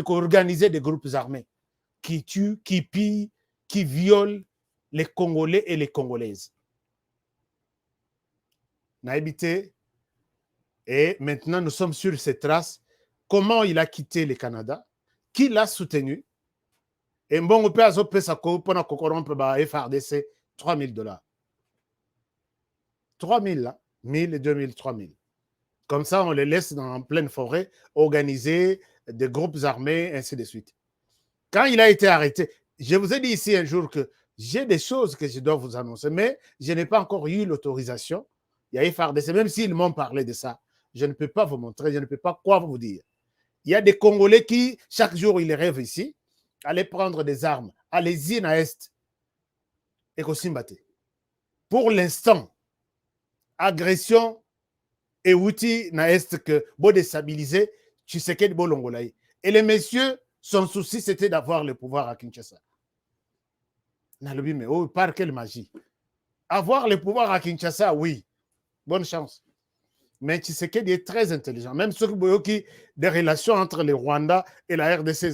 [SPEAKER 7] organiser des groupes armés qui tuent, qui pillent, qui violent les Congolais et les Congolaises. Naïbité, et maintenant nous sommes sur ces traces. Comment il a quitté le Canada? Qui l'a soutenu? Et bon, on peut azoper sa coupe pour corrompre FRDC $3,000. 3,000 là, 1,000, 2,000, 3,000. Comme ça, on les laisse en pleine forêt, organiser des groupes armés, ainsi de suite. Quand il a été arrêté, je vous ai dit ici un jour que j'ai des choses que je dois vous annoncer, mais je n'ai pas encore eu l'autorisation. Il y a FRDC, même s'ils m'ont parlé de ça, je ne peux pas vous montrer, je ne peux pas quoi vous dire. Il y a des Congolais qui, chaque jour, ils rêvent ici, aller prendre des armes, allez-y à Est, et Kosimbate. Pour l'instant, agression et outils na Est que beau déstabiliser, tu sais qu'est Bolongolaï. Et les messieurs, son souci, c'était d'avoir le pouvoir à Kinshasa. Mais oh, par quelle magie? Avoir le pouvoir à Kinshasa, oui. Bonne chance. Mais Tshisekedi est très intelligent. Même ceux qui des relations entre le Rwanda et la RDC,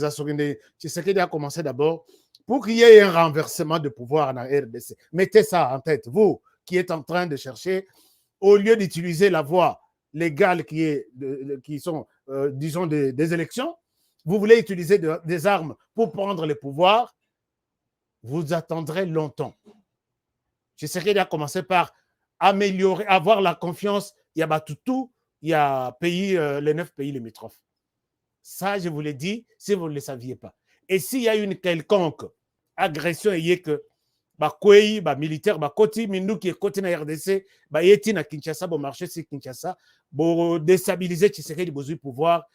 [SPEAKER 7] Tshisekedi a commencé d'abord pour qu'il y ait un renversement de pouvoir dans la RDC. Mettez ça en tête, vous qui êtes en train de chercher, au lieu d'utiliser la voie légale qui sont, disons, des élections, vous voulez utiliser des armes pour prendre le pouvoir, vous attendrez longtemps. Tshisekedi a commencé par améliorer, avoir la confiance. Il y a Batutu, il y a les 9 pays limitrophes. Ça, je vous l'ai dit, si vous ne le saviez pas. Et s'il y a une quelconque agression, il y a que bakwei bamilitaire bakoti minduki ekoti na RDC bayeti na Kinshasa bomarché sur Kinshasa bodéstabiliser Tshisekedi bozwi pouvoir.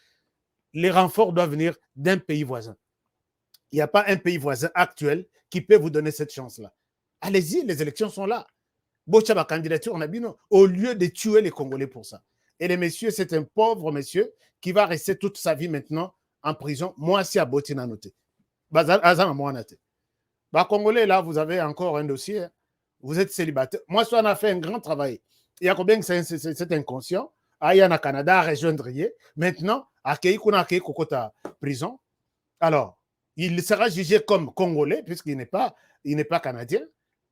[SPEAKER 7] Les renforts doivent venir d'un pays voisin. Il n'y a pas un pays voisin actuel qui peut vous donner cette chance-là. Allez-y, les élections sont là. Bochaba candidature on a bien au lieu de tuer les Congolais pour ça. Et le monsieur, c'est un pauvre monsieur qui va rester toute sa vie maintenant en prison. Moi, si à Botina noté. Congolais, là, vous avez encore un dossier. Vous êtes célibataire. Moi, on a fait un grand travail. Il y a combien que c'est inconscient. Il y en a Canada à rejoindre. Maintenant, à Keïkouna, Kokota prison. Alors, il sera jugé comme Congolais, puisqu'il n'est pas Canadien.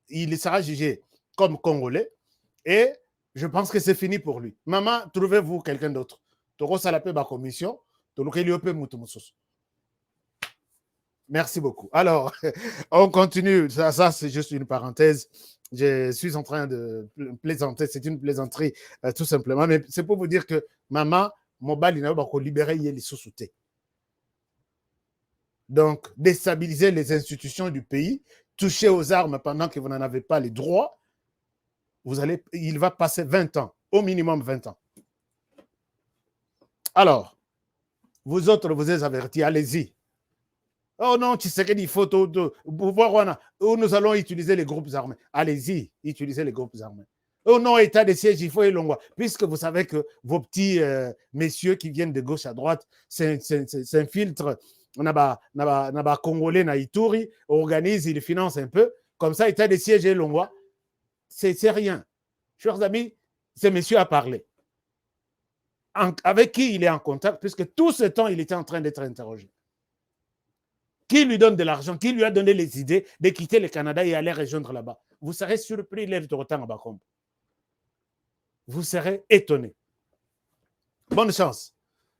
[SPEAKER 7] Il sera jugé comme Congolais. Et je pense que c'est fini pour lui. Maman, trouvez-vous quelqu'un d'autre. Toro Salapé, ma commission. Merci beaucoup. Alors, on continue. Ça c'est juste une parenthèse. Je suis en train de plaisanter. C'est une plaisanterie, tout simplement. Mais c'est pour vous dire que maman, mobile, il n'a pas libéré les sous-soutés. Donc, déstabiliser les institutions du pays, toucher aux armes pendant que vous n'en avez pas les droits, il va passer 20 ans, au minimum 20 ans. Alors, vous autres, vous êtes avertis, allez-y. Oh non, tu sais qu'il faut pouvoir, nous allons utiliser les groupes armés. Allez-y, utilisez les groupes armés. Oh non, état de siège, il faut y longue. Puisque vous savez que vos petits messieurs qui viennent de gauche à droite s'infiltrent. On a Congolais, na Ituri, organise, il finance un peu. Comme ça, état de siège et longue. C'est rien. Chers amis, ce monsieur a parlé. Avec qui il est en contact, puisque tout ce temps, il était en train d'être interrogé. Qui lui donne de l'argent? Qui lui a donné les idées de quitter le Canada et aller rejoindre là-bas? Vous serez surpris, lève de retard à Bakombo. Vous serez étonné. Bonne chance.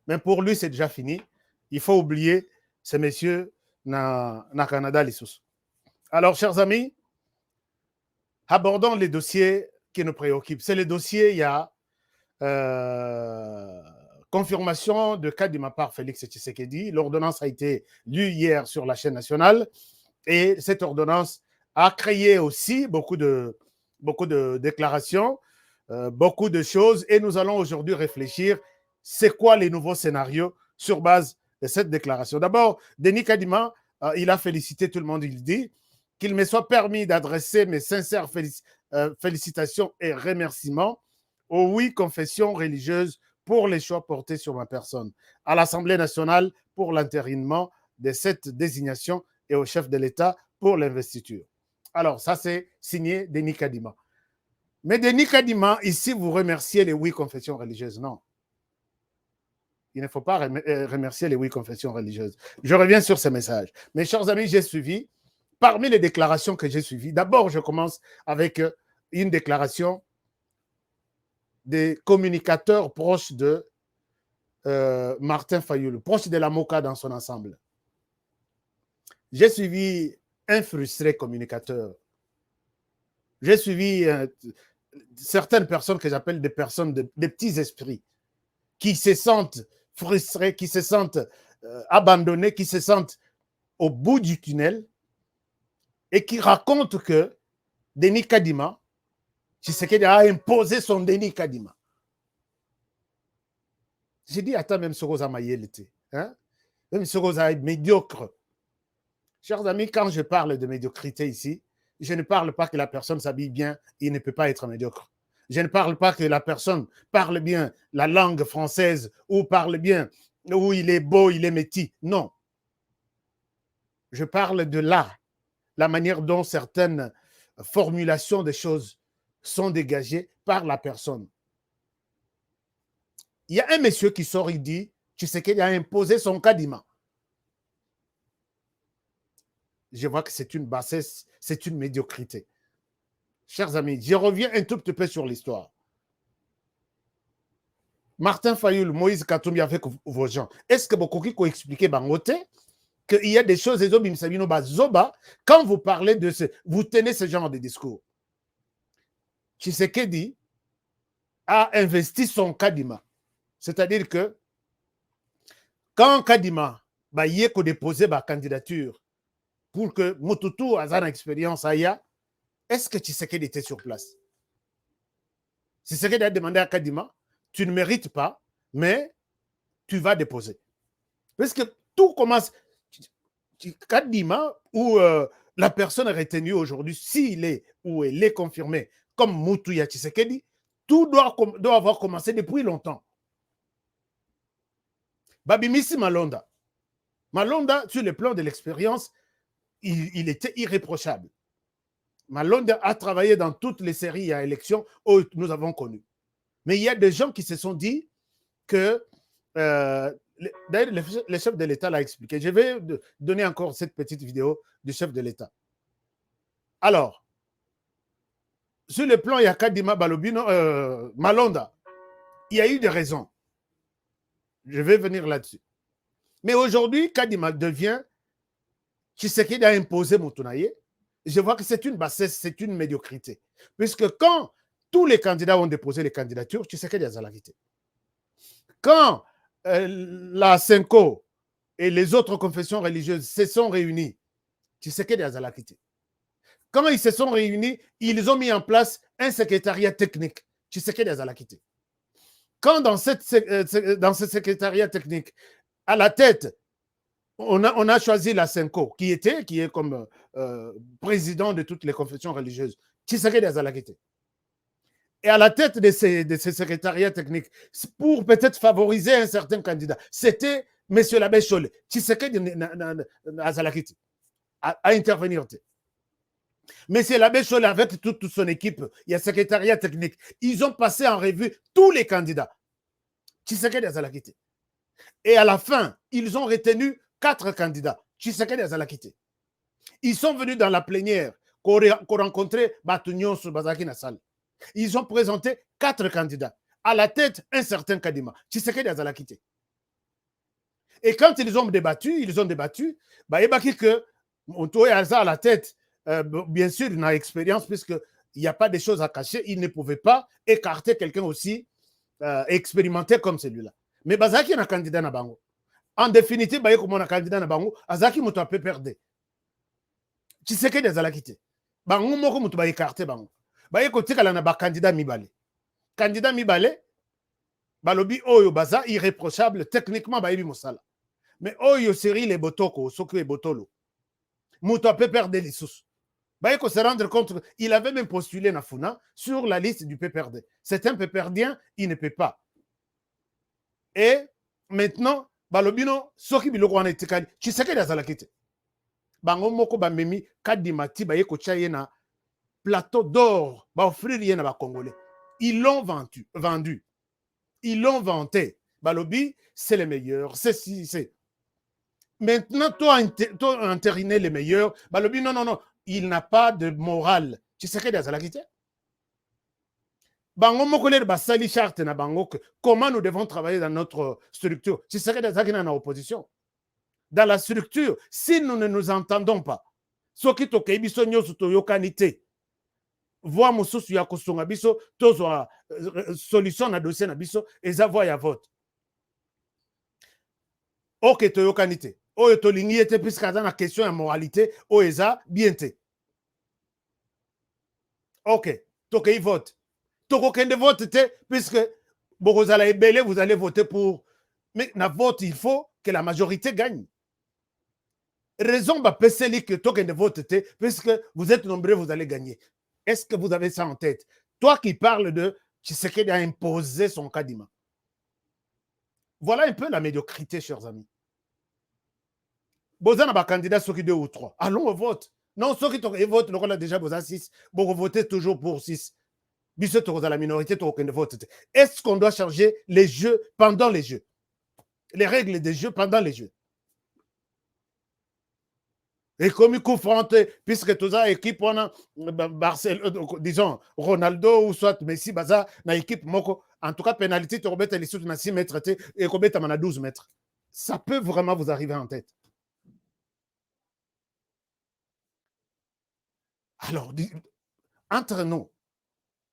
[SPEAKER 7] Mais pour lui, c'est déjà fini. Il faut oublier ces messieurs na Canada, les sous. Alors, chers amis, abordons les dossiers qui nous préoccupent. C'est les dossiers, il y a confirmation de cas de ma part, Félix Tshisekedi. L'ordonnance a été lue hier sur la chaîne nationale et cette ordonnance a créé aussi beaucoup de déclarations, beaucoup de choses et nous allons aujourd'hui réfléchir c'est quoi les nouveaux scénarios sur base de cette déclaration. D'abord, Denis Kadima, il a félicité tout le monde, il dit qu'il me soit permis d'adresser mes sincères félicitations et remerciements aux 8 confessions religieuses pour les choix portés sur ma personne, à l'Assemblée nationale pour l'entérinement de cette désignation et au chef de l'État pour l'investiture. Alors, ça, c'est signé Denis Kadima. Mais Denis Kadima, ici, vous remerciez les 8 confessions religieuses. Non. Il ne faut pas remercier les 8 confessions religieuses. Je reviens sur ce message. Mes chers amis, j'ai suivi, parmi les déclarations que j'ai suivies, d'abord, je commence avec une déclaration des communicateurs proches de Martin Fayoulou, proches de la MOCA dans son ensemble. J'ai suivi un frustré communicateur. J'ai suivi certaines personnes que j'appelle des personnes, des petits esprits, qui se sentent frustrés, qui se sentent abandonnés, qui se sentent au bout du tunnel et qui racontent que Denis Kadima, Tshisekedi a imposé son Denis Kadima. J'ai dit, attends, même Soroza Mayelete, hein? Même Soroza est médiocre. Chers amis, quand je parle de médiocrité ici, je ne parle pas que la personne s'habille bien, il ne peut pas être médiocre. Je ne parle pas que la personne parle bien la langue française ou parle bien, ou il est beau, il est métis. Non. Je parle de là, la manière dont certaines formulations des choses sont dégagées par la personne. Il y a un monsieur qui sort, il dit, tu sais qu'il a imposé son Kadima. Je vois que c'est une bassesse, c'est une médiocrité. Chers amis, je reviens un tout petit peu sur l'histoire. Martin Fayoulou, Moïse Katumbi avec vos gens. Est-ce que vous pouvez expliquer Bangote qu'il y a des choses, quand vous parlez de ce, vous tenez ce genre de discours. Tshisekedi a investi son Kadima. C'est-à-dire que quand Kadima a déposé sa candidature pour que Motutu ait une expérience, est-ce que Tshisekedi était sur place? Tshisekedi a demandé à Kadima, tu ne mérites pas, mais tu vas déposer. Parce que tout commence... Kadima, où la personne est retenue aujourd'hui, s'il est ou elle est confirmée comme Moutuya Tshisekedi, tout doit avoir commencé depuis longtemps. Babimisi Malonda. Malonda, sur le plan de l'expérience, il était irréprochable. Malonda a travaillé dans toutes les séries à élections où nous avons connues. Mais il y a des gens qui se sont dit que... D'ailleurs, le chef de l'État l'a expliqué. Je vais donner encore cette petite vidéo du chef de l'État. Alors, sur le plan Yakadima Balobino, Malonda, il y a eu des raisons. Je vais venir là-dessus. Mais aujourd'hui, Kadima devient Tshisekedi a imposé Moutunaye. Je vois que c'est une bassesse, c'est une médiocrité. Puisque quand tous les candidats ont déposé les candidatures, Tshisekedi a Zalakité. Quand la Senko et les autres confessions religieuses se sont réunies, Tshisekedi a Zalakité. Quand ils se sont réunis, ils ont mis en place un secrétariat technique. Tshisekedi a Zalakité. Quand dans ce secrétariat technique, à la tête, on a choisi la Senko, qui est comme président de toutes les confessions religieuses. Tshisekedi a Zalakité. Et à la tête de ces secrétariats techniques, pour peut-être favoriser un certain candidat, c'était M. l'abbé Cholé. Tshisekedi a Zalakité, à intervenir. M. l'abbé Cholé, avec toute son équipe, il y a secrétariat technique, ils ont passé en revue tous les candidats. Tshisekedi a Zalakité. Et à la fin, ils ont retenu 4 candidats. Tshisekedi a Zalakité. Ils sont venus dans la plénière qu'on rencontrait Batunion sur Bazaki Nassal. Ils ont présenté 4 candidats. À la tête, un certain Kadima. Tshisekedi a Zalakité. Et quand ils ont débattu, bah, il y a que Montoya à la tête, bien sûr, il a expérience, puisqu'il n'y a pas de choses à cacher. Il ne pouvait pas écarter quelqu'un aussi expérimenté comme celui-là. Mais Bazaki est un candidat na bango. En définitive, bah, comme on a candidat na bango, Azaki Moutou a peu perdu. Tshisekedi a Zalakité. Bango moko Moutou ba écarté bango. Bah, écoutez, il y a un candidat Mibale. Candidat Mibale, Balobi Oyo Baza, irréprochable, techniquement, Baïbi Moussala. Mais Oyo Seri les Botoko, Soku et Botolo. Moutou a peu perdu les sous. Bah, il faut se rendre compte qu'il avait même postulé Nafuna sur la liste du PPRD. C'est un PPRDien, il ne peut pas. Et maintenant, Balobino, Soki Biloko en etikali, Tshisekedi a Zalakité. Bango moko bamemi kadimati ba yeko chayena plateau d'or, ba offrir rien à ba Congolais. Ils l'ont vendu. Ils l'ont vanté. Balobi, c'est le meilleur. C'est. Maintenant, toi entériner les meilleurs. Balobi, non. Il n'a pas de morale. Tshisekedi a Zalakité. Bango mokoler basali charte na bango, comment nous devons travailler dans notre structure. Tshisekedi a Zalakité en opposition. Dans la structure, si nous ne nous entendons pas, soki tokei biso nyoso toyokanite, voix mosusu ya kosunga biso, tozwa solution na dossier na biso, eza voix ya vote. Ok toyokanite, oyo tolingi ete puisque aza na question ya moralité, o eza bien te. Ok, tokei vote. Tokokende vote te, puisque bokozala ebele, vous allez voter pour. Mais na vote, il faut que la majorité gagne. Raison bapeseli que tokende vote te, puisque vous êtes nombreux, vous allez gagner. Est-ce que vous avez ça en tête? Toi qui parles de Tshisekedi a imposé son Kadima. Voilà un peu la médiocrité, chers amis. Bozana ba candidat ceux qui 2 ou 3. Allons au vote. Non, ceux qui votent, on a déjà besoin 6. Bon, voter toujours pour 6. Biso à la minorité, vote. Est-ce qu'on doit changer les jeux pendant les jeux? Les règles des jeux pendant les jeux. Et comme il confronte, puisque tous les équipes, on a disons Ronaldo ou soit Messi, Baza, na équipe Moko, en tout cas, pénalité, tu remets les sous na 6 mètres et combien tu as 12 mètres. Ça peut vraiment vous arriver en tête. Alors, entre nous,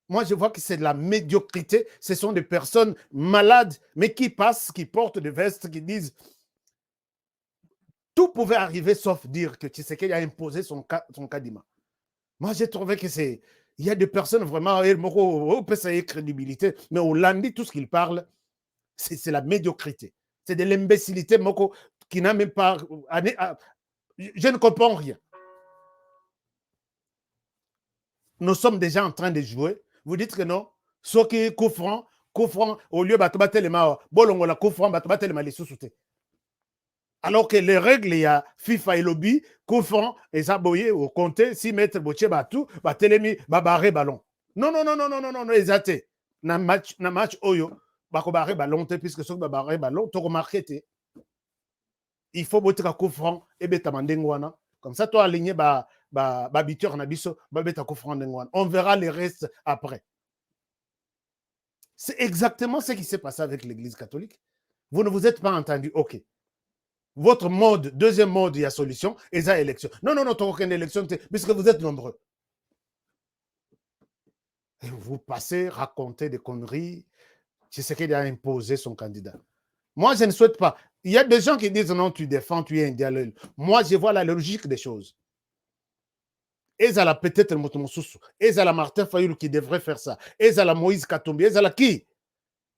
[SPEAKER 7] moi je vois que c'est de la médiocrité. Ce sont des personnes malades, mais qui passent, qui portent des vestes, qui disent tout pouvait arriver sauf dire que Tshisekedi a imposé son Kadima. Moi, j'ai trouvé que c'est... Il y a des personnes vraiment, on peut essayer crédibilité, mais au lundi, tout ce qu'ils parlent, c'est la médiocrité. C'est de l'imbécilité, Moko, qui n'a même pas... Je ne comprends rien. Nous sommes déjà en train de jouer. Vous dites que non. Ce qui est coup franc, au lieu de battre les mains, bolongo la coup franc, battre les mains, les sous-soutés. Alors que les règles, il y a FIFA et lobby, coup franc, et ça, boye, au compter, 6 mètres, boche, batou, batelemi, babaré, ballon. Non, non, non, non, non, non, non, non, exacté. Na match, oyo, bakobaré, ballon, puisque ce babaré, ballon, tu remarques, il faut botter un coup franc, et betamandengwana. Comme ça, toi, aligné, babiteur, nabiso, babeta coup franc, dengwana. On verra les restes après. C'est exactement ce qui s'est passé avec l'Église catholique. Vous ne vous êtes pas entendu, ok. Votre mode, deuxième mode, il y a solution, et ça, élection. Non, non, non, tu n'as aucune élection, puisque vous êtes nombreux. Et vous passez, raconter des conneries. C'est ce qu'il a imposé son candidat. Moi, je ne souhaite pas. Il y a des gens qui disent non, tu défends, tu es un dialogue. Moi, je vois la logique des choses. Et ça, peut-être Motomoussoussou. Et ça, Martin Fayoulou qui devrait faire ça. Et ça, Moïse Katumbi. Et ça, qui?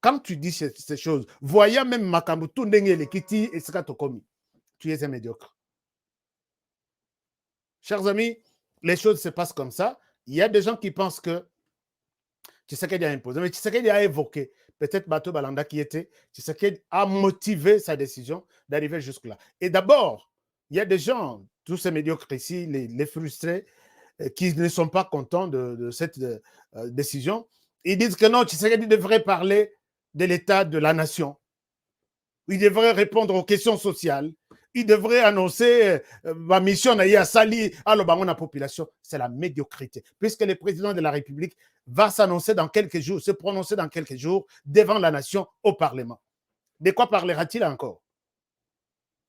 [SPEAKER 7] Quand tu dis ces choses, voyant même Makambutu Ndengele Kiti et Skatokomi, tu es un médiocre. Chers amis, les choses se passent comme ça. Il y a des gens qui pensent que Tshisekedi a imposé, mais Tshisekedi a évoqué, peut-être Bato Balanda qui était, Tshisekedi a motivé sa décision d'arriver jusque-là. Et d'abord, il y a des gens, tous ces médiocres ici, les frustrés, qui ne sont pas contents de cette décision. Ils disent que non, Tshisekedi devrait parler de l'état de la nation. Il devrait répondre aux questions sociales. Il devrait annoncer ma mission à Sali, à la population. C'est la médiocrité. Puisque le président de la République va s'annoncer dans quelques jours, se prononcer dans quelques jours devant la nation au Parlement. De quoi parlera-t-il encore?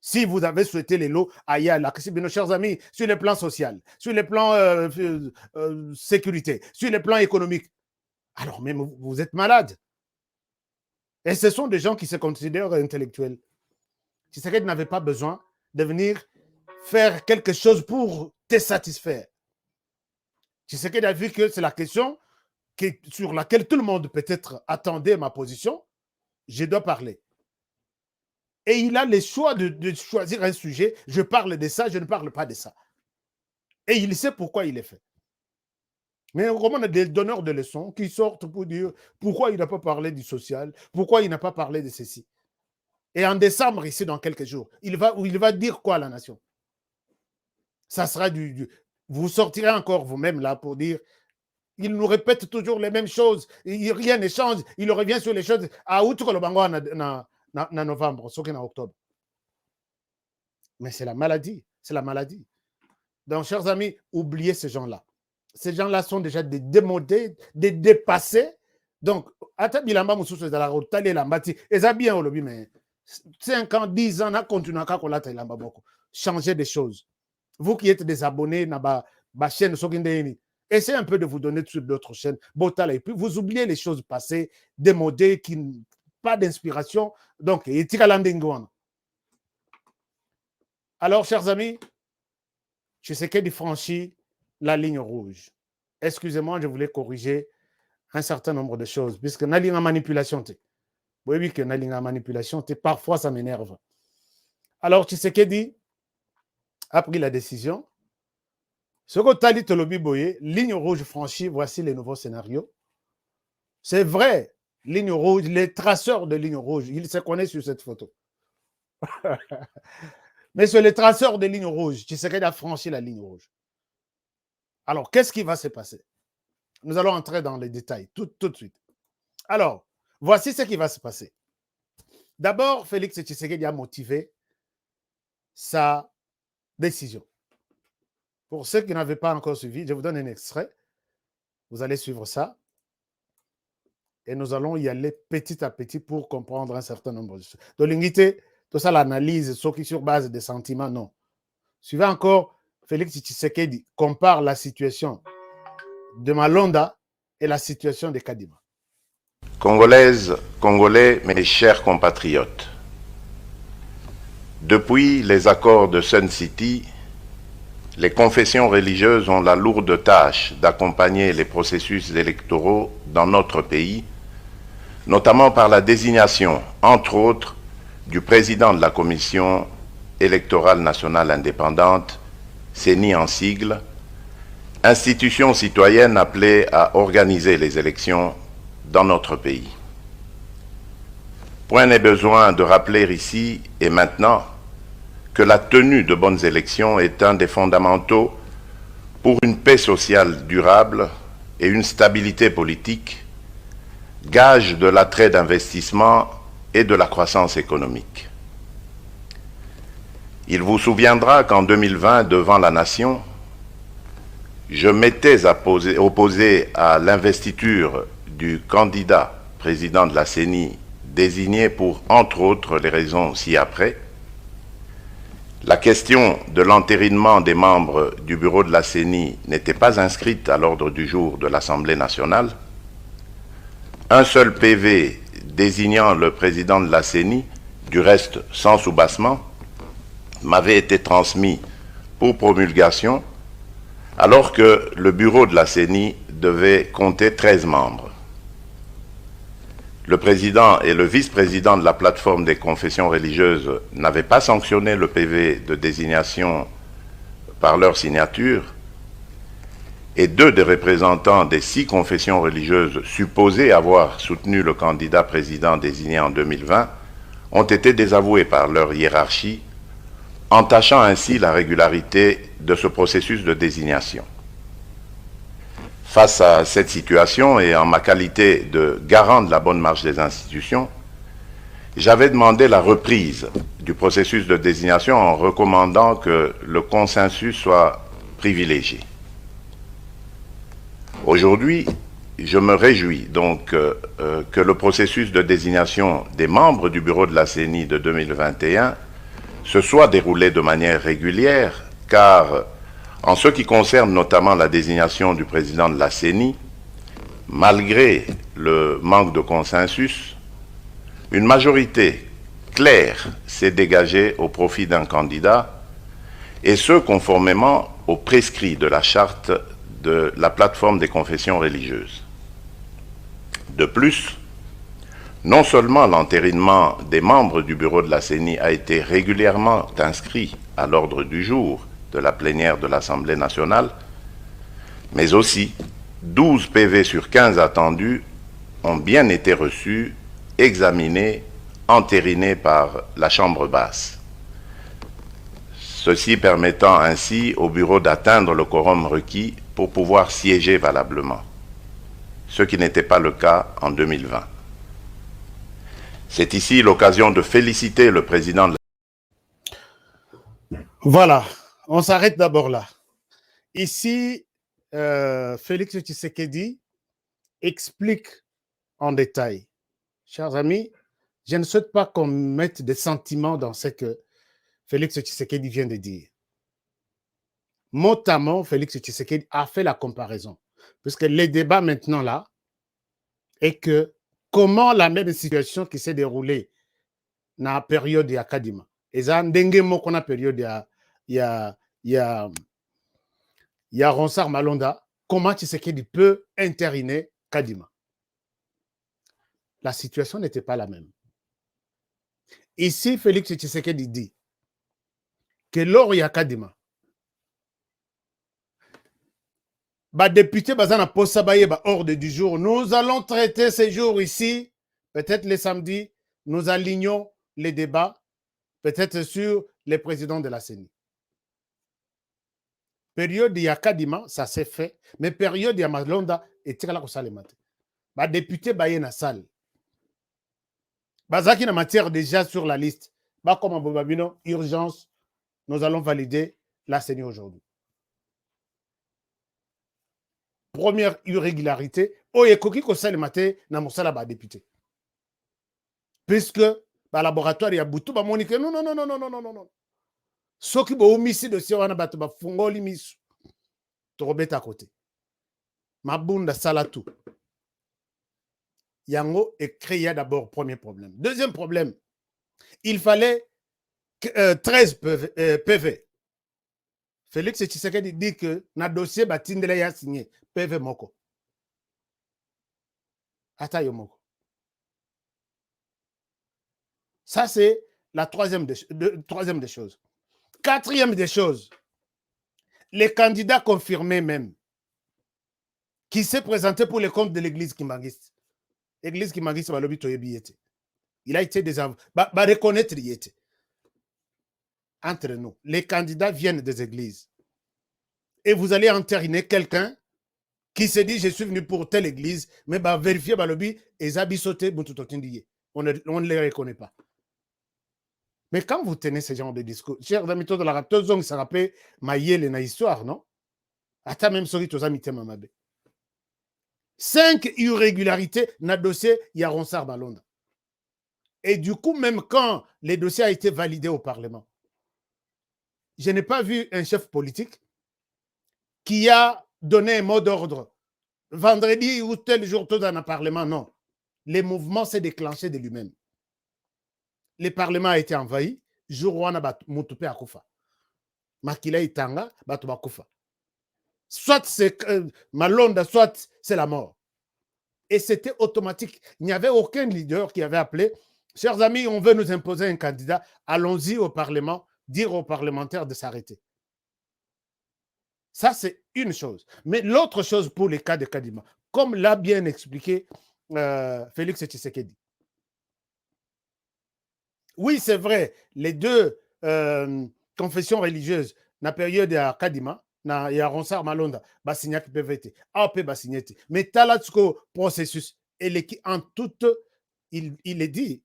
[SPEAKER 7] Si vous avez souhaité les lots à Yala, nos chers amis, sur le plan social, sur le plan sécurité, sur le plan économique, alors même vous êtes malade. Et ce sont des gens qui se considèrent intellectuels. Tshisekedi n'avait pas besoin de venir faire quelque chose pour te satisfaire. Tshisekedi a vu que c'est la question sur laquelle tout le monde peut-être attendait ma position. Je dois parler. Et il a le choix de choisir un sujet. Je parle de ça, je ne parle pas de ça. Et il sait pourquoi il est fait. Mais on a des donneurs de leçons qui sortent pour dire pourquoi il n'a pas parlé du social, pourquoi il n'a pas parlé de ceci. Et en décembre, ici, dans quelques jours, il va dire quoi à la nation? Ça sera vous sortirez encore vous-même là pour dire, il nous répète toujours les mêmes choses, rien ne change, il revient sur les choses à novembre, ce qui est en octobre. Mais c'est la maladie, c'est la maladie. Donc, chers amis, oubliez ces gens-là. Ces gens-là sont déjà des démodés, des dépassés. Donc, mais 5 ans, 10 ans, changer des choses. Vous qui êtes des abonnés dans ma chaîne, essayez un peu de vous donner sur d'autres chaînes. Et puis, vous oubliez les choses passées, démodées, qui pas d'inspiration. Donc, alors, chers amis, Tshisekedi franchit la ligne rouge. Excusez-moi, je voulais corriger un certain nombre de choses, puisque na ligne manipulation. Oui, que na ligne manipulation, parfois ça m'énerve. Alors, Tshisekedi a pris la décision. Ce que Tali Tolobi Boye, ligne rouge franchie, voici les nouveaux scénarios. C'est vrai, ligne rouge, les traceurs de ligne rouge, ils se connaissent sur cette photo. Mais sur les traceurs de ligne rouge, Tshisekedi a franchi la ligne rouge. Alors, qu'est-ce qui va se passer? Nous allons entrer dans les détails tout de suite. Alors, voici ce qui va se passer. D'abord, Félix Tshisekedi a motivé sa décision. Pour ceux qui n'avaient pas encore suivi, je vous donne un extrait. Vous allez suivre ça. Et nous allons y aller petit à petit pour comprendre un certain nombre de choses. Donc, l'unité, tout ça, l'analyse, ce qui sur base des sentiments, non. Suivez encore. Félix Tshisekedi compare la situation de Malonda et la situation de Kadima.
[SPEAKER 10] Congolaises, Congolais, mes chers compatriotes, depuis les accords de Sun City, les confessions religieuses ont la lourde tâche d'accompagner les processus électoraux dans notre pays, notamment par la désignation, entre autres, du président de la Commission électorale nationale indépendante, CENI en sigle, institution citoyenne appelée à organiser les élections dans notre pays. Point n'est besoin de rappeler ici et maintenant que la tenue de bonnes élections est un des fondamentaux pour une paix sociale durable et une stabilité politique, gage de l'attrait d'investissement et de la croissance économique. Il vous souviendra qu'en 2020, devant la nation, je m'étais opposé à l'investiture du candidat président de la CENI désigné pour, entre autres, les raisons ci-après. La question de l'entérinement des membres du bureau de la CENI n'était pas inscrite à l'ordre du jour de l'Assemblée nationale. Un seul PV désignant le président de la CENI, du reste sans soubassement, m'avait été transmis pour promulgation, alors que le bureau de la CENI devait compter 13 membres. Le président et le vice-président de la plateforme des confessions religieuses n'avaient pas sanctionné le PV de désignation par leur signature, et 2 des représentants des 6 confessions religieuses supposées avoir soutenu le candidat président désigné en 2020 ont été désavoués par leur hiérarchie, entachant ainsi la régularité de ce processus de désignation. Face à cette situation et en ma qualité de garant de la bonne marche des institutions, j'avais demandé la reprise du processus de désignation en recommandant que le consensus soit privilégié. Aujourd'hui, je me réjouis donc que le processus de désignation des membres du bureau de la CENI de 2021 se soit déroulé de manière régulière, car en ce qui concerne notamment la désignation du président de la CENI, malgré le manque de consensus, une majorité claire s'est dégagée au profit d'un candidat, et ce conformément aux prescrits de la charte de la plateforme des confessions religieuses. De plus, non seulement l'entérinement des membres du bureau de la CENI a été régulièrement inscrit à l'ordre du jour de la plénière de l'Assemblée nationale, mais aussi 12 PV sur 15 attendus ont bien été reçus, examinés, entérinés par la Chambre basse. Ceci permettant ainsi au bureau d'atteindre le quorum requis pour pouvoir siéger valablement, ce qui n'était pas le cas en 2020. C'est ici l'occasion de féliciter le président de la...
[SPEAKER 7] Voilà, on s'arrête d'abord là. Ici, Félix Tshisekedi explique en détail. Chers amis, je ne souhaite pas qu'on mette des sentiments dans ce que Félix Tshisekedi vient de dire. Mot à mot, Félix Tshisekedi a fait la comparaison. Puisque le débat maintenant là est que comment la même situation qui s'est déroulée dans la période de Kadima. Et ça, ndenge moko na période ya Ronsard Malonda, comment Tshisekedi peut entériner Kadima. La situation n'était pas la même. Ici, Félix Tshisekedi dit que lors ya Kadima, député Bazana Posa Bayeba ordre du jour, nous allons traiter ces jours ici, peut-être les samedis, nous alignons les débats, peut-être sur les présidents de la CENI. Période de Yakadima, ça s'est fait, mais période de Malonda, et Tirala Kosalemate. Député Bayena Sal. Bazaki na matière déjà sur la liste. Comme en Bobabino, urgence, nous allons valider la CENI aujourd'hui. Première irrégularité, Oyekoki Kosalemate na Moussala député. Puisque le laboratoire ya Boutou ba monique non. Soki bo omisi dossier wana bato ba fungoli misu. Torobeta à côté. Mabunda salatu. Yango est créé d'abord premier problème. Deuxième problème, il fallait 13 PV. Félix Tshisekedi dit que na dossier batindele ya signé PV moko. Ata yo moko. Ça, c'est la troisième des choses. Quatrième des choses, les candidats confirmés même, qui s'est présenté pour les comptes de l'église Kimangiste. L'église Kimangiste, il a été reconnaître yété. Entre nous, les candidats viennent des églises. Et vous allez entériner quelqu'un qui se dit, je suis venu pour telle église, mais vérifier balobi et zabisote on ne les reconnaît pas. Mais quand vous tenez ce genre de discours, chers amis de la raptor, ça rappelle Maïel na histoire, non? Ata même sori toza mitema mabe. 5 irrégularités na dossier Yaronsar Balonda. Et du coup, même quand les dossiers ont été validés au Parlement, je n'ai pas vu un chef politique qui a donné un mot d'ordre. Vendredi ou tel jour, tout dans le Parlement, non. Le mouvement s'est déclenché de lui-même. Le Parlement a été envahi. Jour où on a Moutoupe Akoufa. Makila Itanga, Batou Akoufa. Soit c'est Malonda, soit c'est la mort. Et c'était automatique. Il n'y avait aucun leader qui avait appelé. Chers amis, on veut nous imposer un candidat. Allons-y au Parlement, dire aux parlementaires de s'arrêter. Ça, c'est une chose. Mais l'autre chose pour les cas de Kadima, comme l'a bien expliqué Félix Tshisekedi. Oui, c'est vrai, les deux confessions religieuses, dans la période de Kadima, il y a Ronsard Malonda, Bassignac PVT, AP Bassigneti. Mais Talatsko processus, et en tout, il est dit.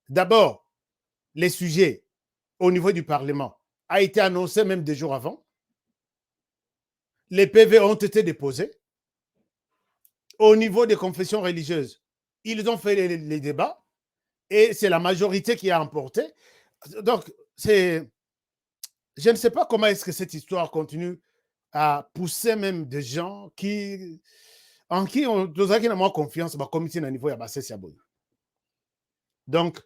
[SPEAKER 7] D'abord, les sujets au niveau du Parlement a été annoncé même des jours avant. Les PV ont été déposés. Au niveau des confessions religieuses, ils ont fait les débats. Et c'est la majorité qui a emporté. Donc, je ne sais pas comment est-ce que cette histoire continue à pousser même des gens en qui on a moins confiance dans le comité à niveau de. Donc,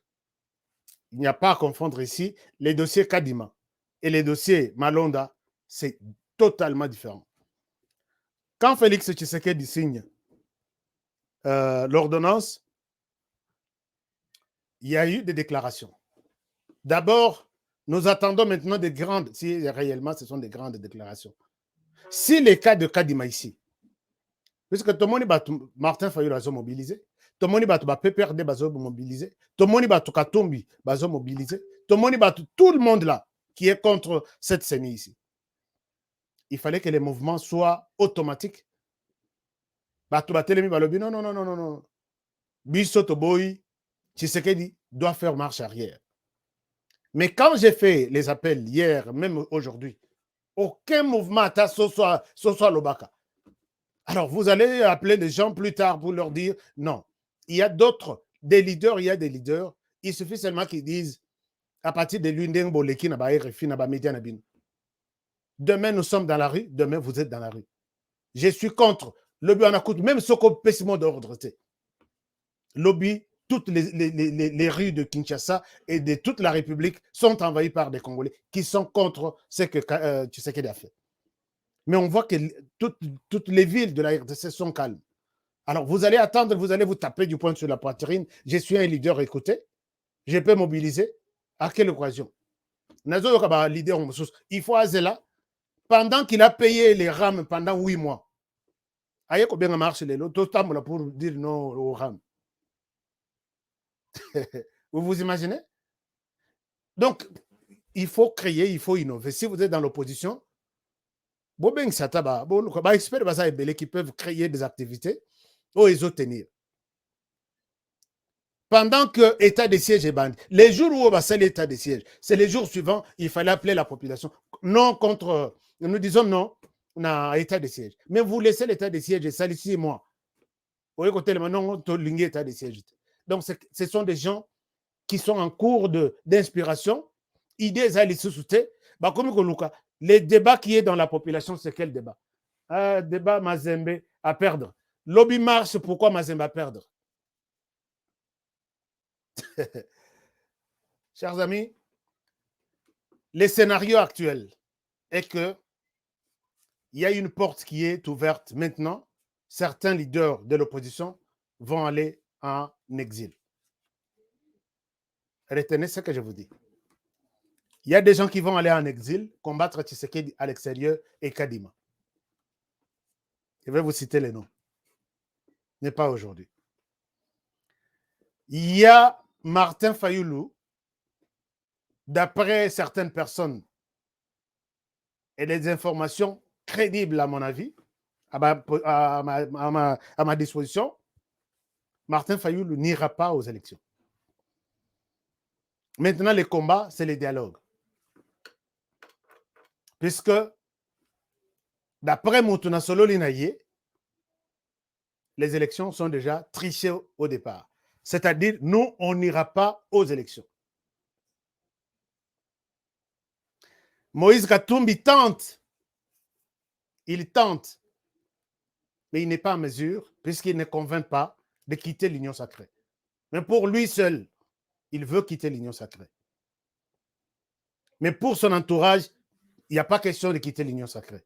[SPEAKER 7] il n'y a pas à confondre ici les dossiers Kadima et les dossiers Malonda, c'est totalement différent. Quand Félix Tshisekedi signe l'ordonnance, il y a eu des déclarations. D'abord, nous attendons maintenant des grandes, si réellement ce sont des grandes déclarations. Si les cas de Kadima ici, puisque tout le monde va Martin Fayulu a mobilisé, tout le monde va PPRD mobilisé, tout le monde va Katumbi mobilisé, tout le monde va tout le monde là qui est contre cette CENI ici. Il fallait que les mouvements soient automatiques. Non, non, non, non, non. Bisoto Boy, Tshisekedi doit faire marche arrière. Mais quand j'ai fait les appels hier, même aujourd'hui, aucun mouvement à soit Lobaka. Alors, vous allez appeler les gens plus tard pour leur dire non. Il y a d'autres, des leaders, il y a des leaders. Il suffit seulement qu'ils disent à partir de l'Undeng Boleki, demain, nous sommes dans la rue, demain, vous êtes dans la rue. Je suis contre. Lobby en écoute, même ce qu'on peut d'ordre. Lobby, toutes les rues de Kinshasa et de toute la République sont envahies par des Congolais qui sont contre ce que Tshisekedi a fait. Mais on voit que toutes les villes de la RDC sont calmes. Alors, vous allez attendre, vous allez vous taper du poing sur la poitrine. Je suis un leader, écoutez. Je peux mobiliser. À quelle occasion? Il faut Azela. Pendant qu'il a payé les rames pendant 8 mois. Aïe, combien ça marche les lots? Pour dire non aux rames. Vous vous imaginez? Donc, il faut créer, il faut innover. Si vous êtes dans l'opposition, experts qui peuvent créer des activités ou les tenir. Pendant que l'état de siège est banni, les jours où on va faire l'état de siège, c'est les jours suivants, il fallait appeler la population. Non contre, nous disons non, on a état de siège. Mais vous laissez l'état de siège, ça ici moi. Vous voyez côté maintenant, on a état de siège. Donc, ce sont des gens qui sont en cours d'inspiration. Idées à les sous-souter. Les débats qui est dans la population, c'est quel débat? Débat Mazembe à perdre. Lobby marche, pourquoi Mazembe à perdre? Chers amis, le scénario actuel est que il y a une porte qui est ouverte maintenant. Certains leaders de l'opposition vont aller en exil. Retenez ce que je vous dis. Il y a des gens qui vont aller en exil, combattre Tshisekedi à l'extérieur et Kadima. Je vais vous citer les noms. Mais pas aujourd'hui. Il y a Martin Fayoulou, d'après certaines personnes et des informations crédibles à mon avis, à ma disposition, Martin Fayoulou n'ira pas aux élections. Maintenant, le combat, c'est le dialogue. Puisque, d'après Moutouna Solo Linaye, les élections sont déjà trichées au départ. C'est-à-dire, nous, on n'ira pas aux élections. Moïse Katumbi tente. Il tente. Mais il n'est pas en mesure, puisqu'il ne convainc pas de quitter l'Union sacrée. Mais pour lui seul, il veut quitter l'Union sacrée. Mais pour son entourage, il n'y a pas question de quitter l'Union sacrée.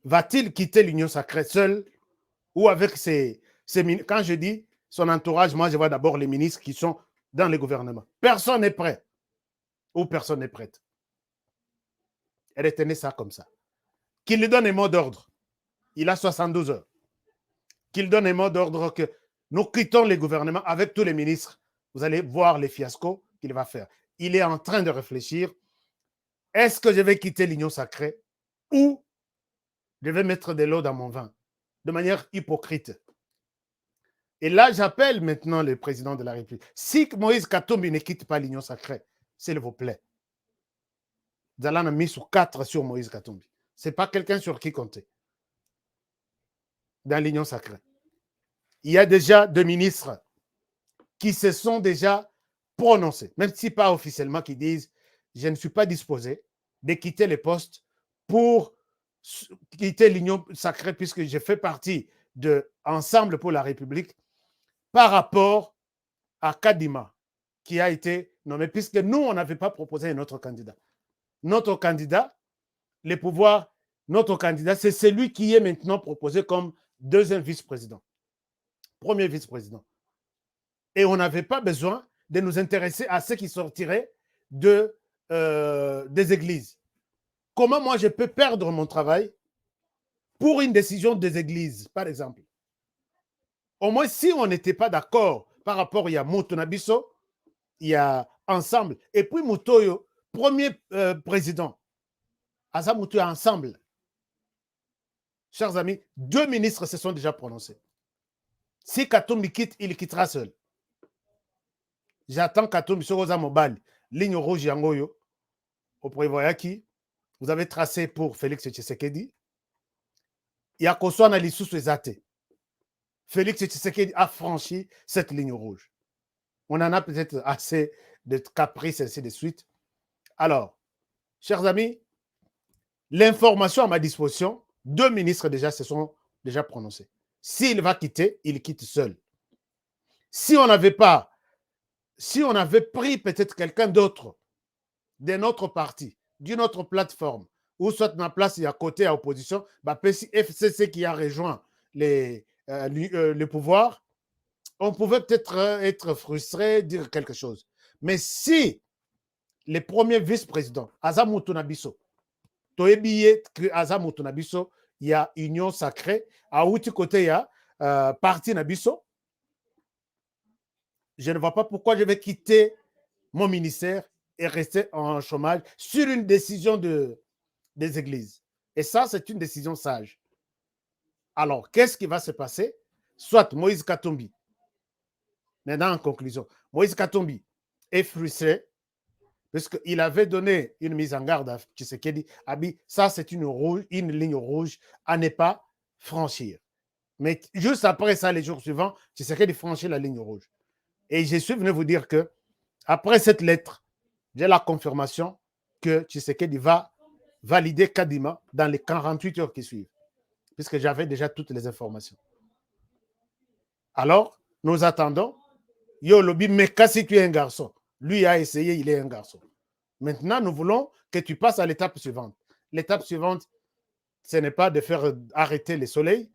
[SPEAKER 7] Va-t-il quitter l'Union sacrée seul ou avec ses ministres? Quand je dis son entourage, moi je vois d'abord les ministres qui sont dans le gouvernement. Personne n'est prêt ou personne n'est prête. Retenez ça comme ça. Qu'il lui donne un mot d'ordre. Il a 72 heures. Qu'il donne un mot d'ordre que nous quittons le gouvernement avec tous les ministres. Vous allez voir les fiascos qu'il va faire. Il est en train de réfléchir. Est-ce que je vais quitter l'Union sacrée ou je vais mettre de l'eau dans mon vin de manière hypocrite? Et là, j'appelle maintenant le président de la République. Si Moïse Katumbi ne quitte pas l'Union sacrée, s'il vous plaît, Zalana a mis sur 4 sur Moïse Katumbi. Ce n'est pas quelqu'un sur qui compter dans l'Union sacrée. Il y a déjà deux ministres qui se sont déjà prononcés, même si pas officiellement, qui disent « Je ne suis pas disposé de quitter les postes pour quitter l'Union sacrée puisque je fais partie de Ensemble pour la République par rapport à Kadima qui a été nommé, puisque nous, on n'avait pas proposé un autre candidat. Notre candidat, les pouvoirs, notre candidat, c'est celui qui est maintenant proposé comme deuxième vice-président, premier vice-président. Et on n'avait pas besoin de nous intéresser à ce qui sortirait des églises. Comment moi je peux perdre mon travail pour une décision des églises, par exemple? Au moins, si on n'était pas d'accord par rapport, il y a Moutonabiso, il y a Ensemble, et puis Moutoyo, premier président. Asa Moutoyo Ensemble. Chers amis, 2 ministres se sont déjà prononcés. Si Katumbi quitte, il quittera seul. J'attends Katumbi sur Rosa Mobile, ligne rouge Yangoyo, au Prévoyaki. Vous avez tracé pour Félix Tshisekedi. Il y a Koswana Lissoussou Ezate. Félix Tshisekedi a franchi cette ligne rouge. On en a peut-être assez de caprices et ainsi de suite. Alors, chers amis, l'information à ma disposition, 2 ministres déjà se sont déjà prononcés. S'il va quitter, il quitte seul. Si on n'avait pris peut-être quelqu'un d'autre d'un autre parti, d'une autre plateforme, ou soit dans la place, il y a côté à opposition, bah, FCC qui a rejoint le pouvoir, on pouvait peut-être être frustré, dire quelque chose. Mais si les premiers vice-présidents, Asa Moutonabiso, Toebiye Asa Moutonabiso, il y a Union sacrée, à outil côté, il y a Parti Nabiso, je ne vois pas pourquoi je vais quitter mon ministère et rester en chômage sur une décision des églises. Et ça, c'est une décision sage. Alors, qu'est-ce qui va se passer? Soit Moïse Katumbi, maintenant en conclusion, Moïse Katumbi est frustré puisqu'il avait donné une mise en garde à Tshisekedi. Abi, ça, c'est une ligne rouge à ne pas franchir. Mais juste après ça, les jours suivants, Tshisekedi franchit la ligne rouge. Et je suis venu vous dire que après cette lettre, j'ai la confirmation que Tshisekedi va valider Kadima dans les 48 heures qui suivent, puisque j'avais déjà toutes les informations. Alors, nous attendons. Yo lobby, mais si tu es un garçon, Lui a essayé, il est un garçon. Maintenant, nous voulons que tu passes à l'étape suivante. L'étape suivante, ce n'est pas de faire arrêter le soleil,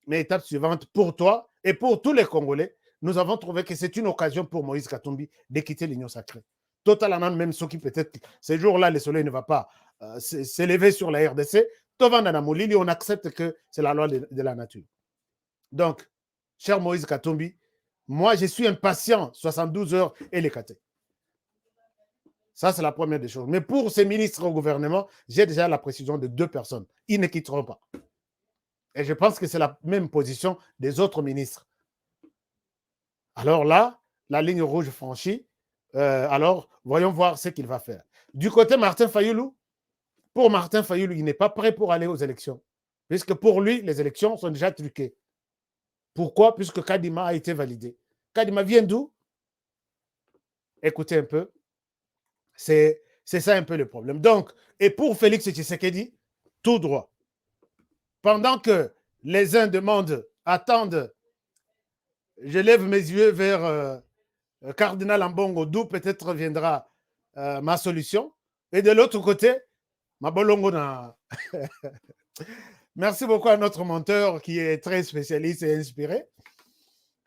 [SPEAKER 7] mais l'étape suivante, pour toi et pour tous les Congolais, nous avons trouvé que c'est une occasion pour Moïse Katumbi de quitter l'Union sacrée. Totalement, même ceux qui peut-être, ces jours-là, le soleil ne va pas s'élever sur la RDC, on accepte que c'est la loi de la nature. Donc, cher Moïse Katumbi, moi, je suis impatient, 72 heures et les catés. Ça, c'est la première des choses. Mais pour ces ministres au gouvernement, j'ai déjà la précision de 2 personnes. Ils ne quitteront pas. Et je pense que c'est la même position des autres ministres. Alors là, la ligne rouge franchie, alors voyons voir ce qu'il va faire. Du côté Martin Fayoulou, pour Martin Fayoulou, il n'est pas prêt pour aller aux élections. Puisque pour lui, les élections sont déjà truquées. Pourquoi? Puisque Kadima a été validé. Kadima vient d'où? Écoutez un peu. C'est ça un peu le problème. Donc, et pour Félix Tshisekedi, tout droit. Pendant que les uns demandent, attendent, je lève mes yeux vers Cardinal Ambongo, d'où peut-être viendra ma solution. Et de l'autre côté, Mabolongo na... Merci beaucoup à notre monteur qui est très spécialiste et inspiré.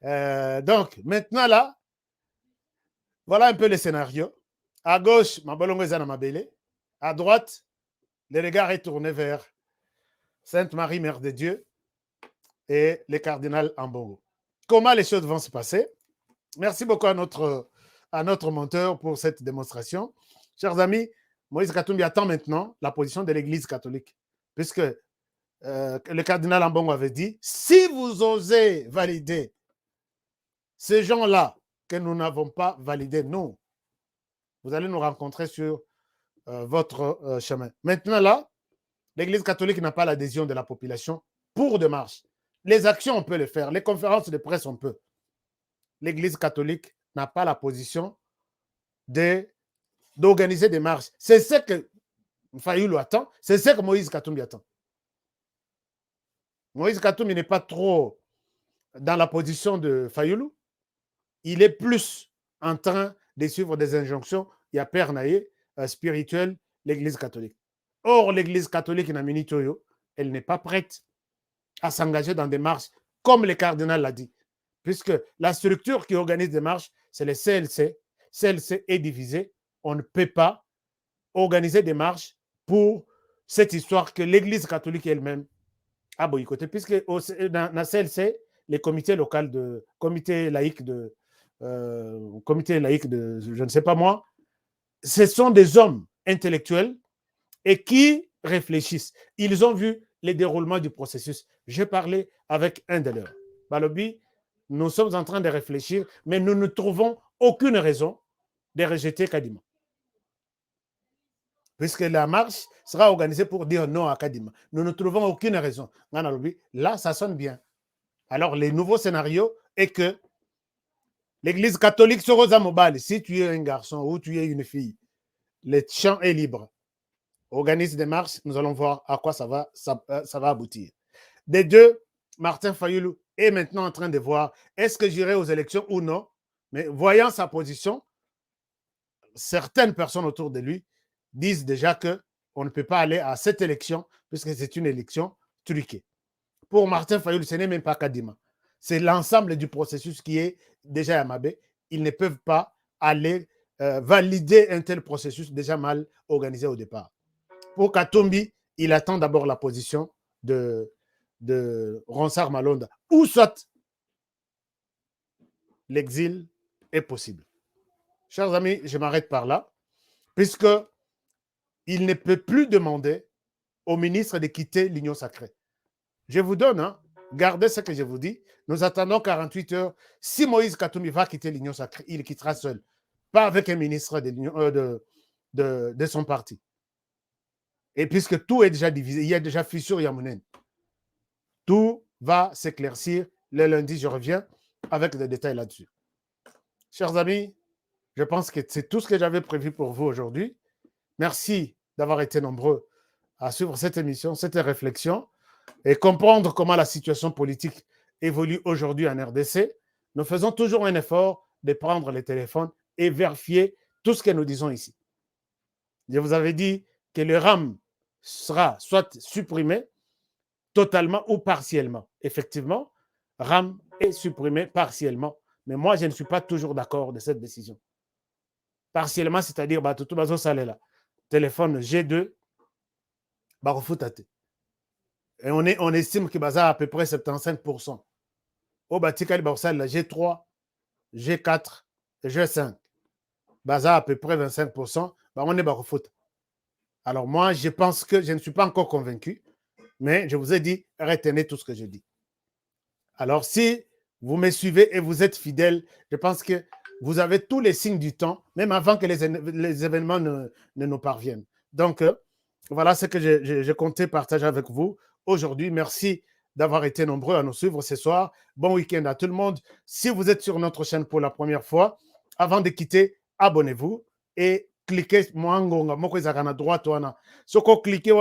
[SPEAKER 7] Donc, maintenant là, voilà un peu le scénario. À gauche, Mabolongo Zana Mabele. À droite, le regard est tourné vers Sainte-Marie, Mère de Dieu, et le cardinal Ambongo. Comment les choses vont se passer? Merci beaucoup à notre monteur pour cette démonstration. Chers amis, Moïse Katumbi attend maintenant la position de l'Église catholique, puisque le cardinal Ambongo avait dit, si vous osez valider ces gens-là que nous n'avons pas validés, nous, vous allez nous rencontrer sur votre chemin. Maintenant là, l'Église catholique n'a pas l'adhésion de la population pour des marches. Les actions, on peut les faire. Les conférences de presse, on peut. L'Église catholique n'a pas la position d'organiser des marches. C'est ce que Fayoulou attend. C'est ce que Moïse Katumbi attend. Moïse Katumbi n'est pas trop dans la position de Fayoulou. Il est plus en train de suivre des injonctions. Il y a Père Naïe, spirituel, l'Église catholique. Or, l'Église catholique, elle n'est pas prête à s'engager dans des marches, comme le cardinal l'a dit. Puisque la structure qui organise des marches, c'est le CLC. CLC est divisé. On ne peut pas organiser des marches pour cette histoire que l'Église catholique elle-même a boycotté. Puisque dans la CLC, les comités locaux de comité laïque de je ne sais pas moi, ce sont des hommes intellectuels et qui réfléchissent. Ils ont vu les déroulements du processus. J'ai parlé avec un de leurs. Balobi, nous sommes en train de réfléchir, mais nous ne trouvons aucune raison de rejeter Kadima. Puisque la marche sera organisée pour dire non à Kadima. Nous ne trouvons aucune raison. Là, ça sonne bien. Alors, le nouveau scénario est que l'Église catholique sur Rosa Mobile, si tu es un garçon ou tu es une fille, le champ est libre. Organise des marches, nous allons voir à quoi ça va aboutir. Des deux, Martin Fayoulou est maintenant en train de voir est-ce que j'irai aux élections ou non. Mais voyant sa position, certaines personnes autour de lui disent déjà qu'on ne peut pas aller à cette élection puisque c'est une élection truquée. Pour Martin Fayoulou, ce n'est même pas Kadima. C'est l'ensemble du processus qui est déjà à Mabé. Ils ne peuvent pas aller valider un tel processus déjà mal organisé au départ. Pour Katumbi, il attend d'abord la position de Ronsard Malonda. Ou soit l'exil est possible. Chers amis, je m'arrête par là, puisque il ne peut plus demander au ministre de quitter l'Union sacrée. Je vous donne, gardez ce que je vous dis. Nous attendons 48 heures. Si Moïse Katumbi va quitter l'Union sacrée, il quittera seul. Pas avec un ministre de son parti. Et puisque tout est déjà divisé, il y a déjà fissure Yamounen. Tout va s'éclaircir. Le lundi, je reviens avec des détails là-dessus. Chers amis, je pense que c'est tout ce que j'avais prévu pour vous aujourd'hui. Merci d'avoir été nombreux à suivre cette émission, cette réflexion et comprendre comment la situation politique évolue aujourd'hui en RDC. Nous faisons toujours un effort de prendre les téléphones et vérifier tout ce que nous disons ici. Je vous avais dit que le RAM sera soit supprimé totalement ou partiellement. Effectivement, RAM est supprimé partiellement. Mais moi, je ne suis pas toujours d'accord de cette décision. Partiellement, c'est-à-dire, tout le monde téléphone G2, et on estime que ça à peu près 75%. Au Batikali, G3, G4 et G5. Baza à peu près 25%. On est barofoot. Alors moi, je pense que je ne suis pas encore convaincu, mais je vous ai dit, retenez tout ce que je dis. Alors si vous me suivez et vous êtes fidèle, je pense que vous avez tous les signes du temps, même avant que les événements ne nous parviennent. Donc, voilà ce que je comptais partager avec vous aujourd'hui. Merci d'avoir été nombreux à nous suivre ce soir. Bon week-end à tout le monde. Si vous êtes sur notre chaîne pour la première fois, avant de quitter, abonnez-vous et cliquez à droite. Si vous cliquez,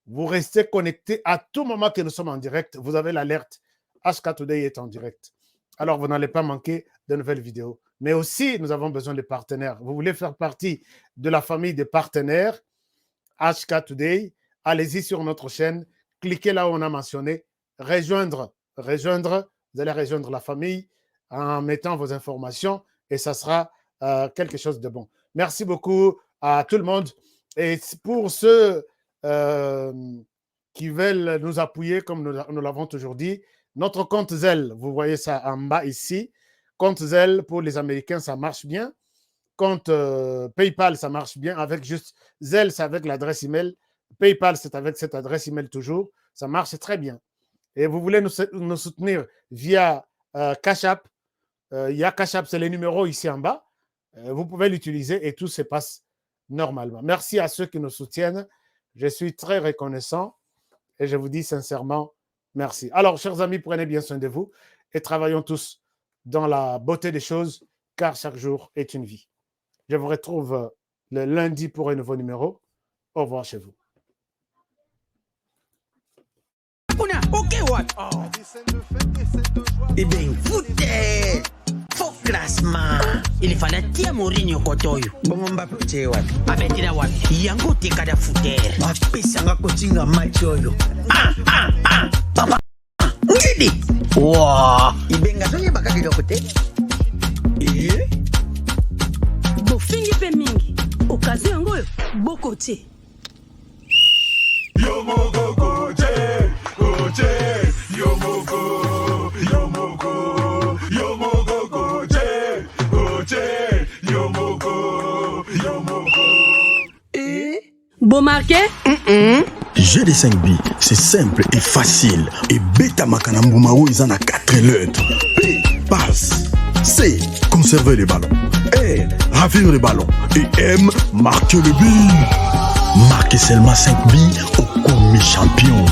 [SPEAKER 7] vous restez connecté à tout moment que nous sommes en direct. Vous avez l'alerte. HK Today est en direct. Alors, vous n'allez pas manquer de nouvelles vidéos. Mais aussi, nous avons besoin de partenaires. Vous voulez faire partie de la famille des partenaires HK Today, allez-y sur notre chaîne, cliquez là où on a mentionné, rejoindre. Vous allez rejoindre la famille en mettant vos informations et ça sera quelque chose de bon. Merci beaucoup à tout le monde. Et pour ceux qui veulent nous appuyer, comme nous l'avons toujours dit, notre compte Zelle, vous voyez ça en bas ici, compte Zelle pour les Américains, ça marche bien. Compte PayPal, ça marche bien. Avec juste Zelle, c'est avec l'adresse email. PayPal, c'est avec cette adresse email toujours. Ça marche très bien. Et vous voulez nous soutenir via Cash App. Il y a Cash App, c'est les numéros ici en bas. Vous pouvez l'utiliser et tout se passe normalement. Merci à ceux qui nous soutiennent. Je suis très reconnaissant et je vous dis sincèrement merci. Alors, chers amis, prenez bien soin de vous et travaillons tous dans la beauté des choses car chaque jour est une vie. Je vous retrouve le lundi pour un nouveau numéro. Au revoir chez vous.
[SPEAKER 3] Eh bien, foutez! Faux classement! Il fallait tia Mourinho Kotoyo. Bon, Mbappé, tu es what? Abetira what? Yango te kada fouter. Mapesanga kotinga machoyo. Papa! Ngidi! Wow! Ibenga sonye bakaki kote.
[SPEAKER 4] Bofingi pe mingi. Okazi yango boko te.
[SPEAKER 5] Yomoko koche, koche, yomoko, yomoko, yomoko koche, koche, yomoko, yomoko.
[SPEAKER 4] Bon marqué?
[SPEAKER 6] GD5B, c'est simple et facile. Et Beta Makanambumao, ils en a 4 lettres. P, passe. C, conserver les ballons. R, ravir les ballons. Et M, marquer le but. Marquez seulement 5 billes au commis champion.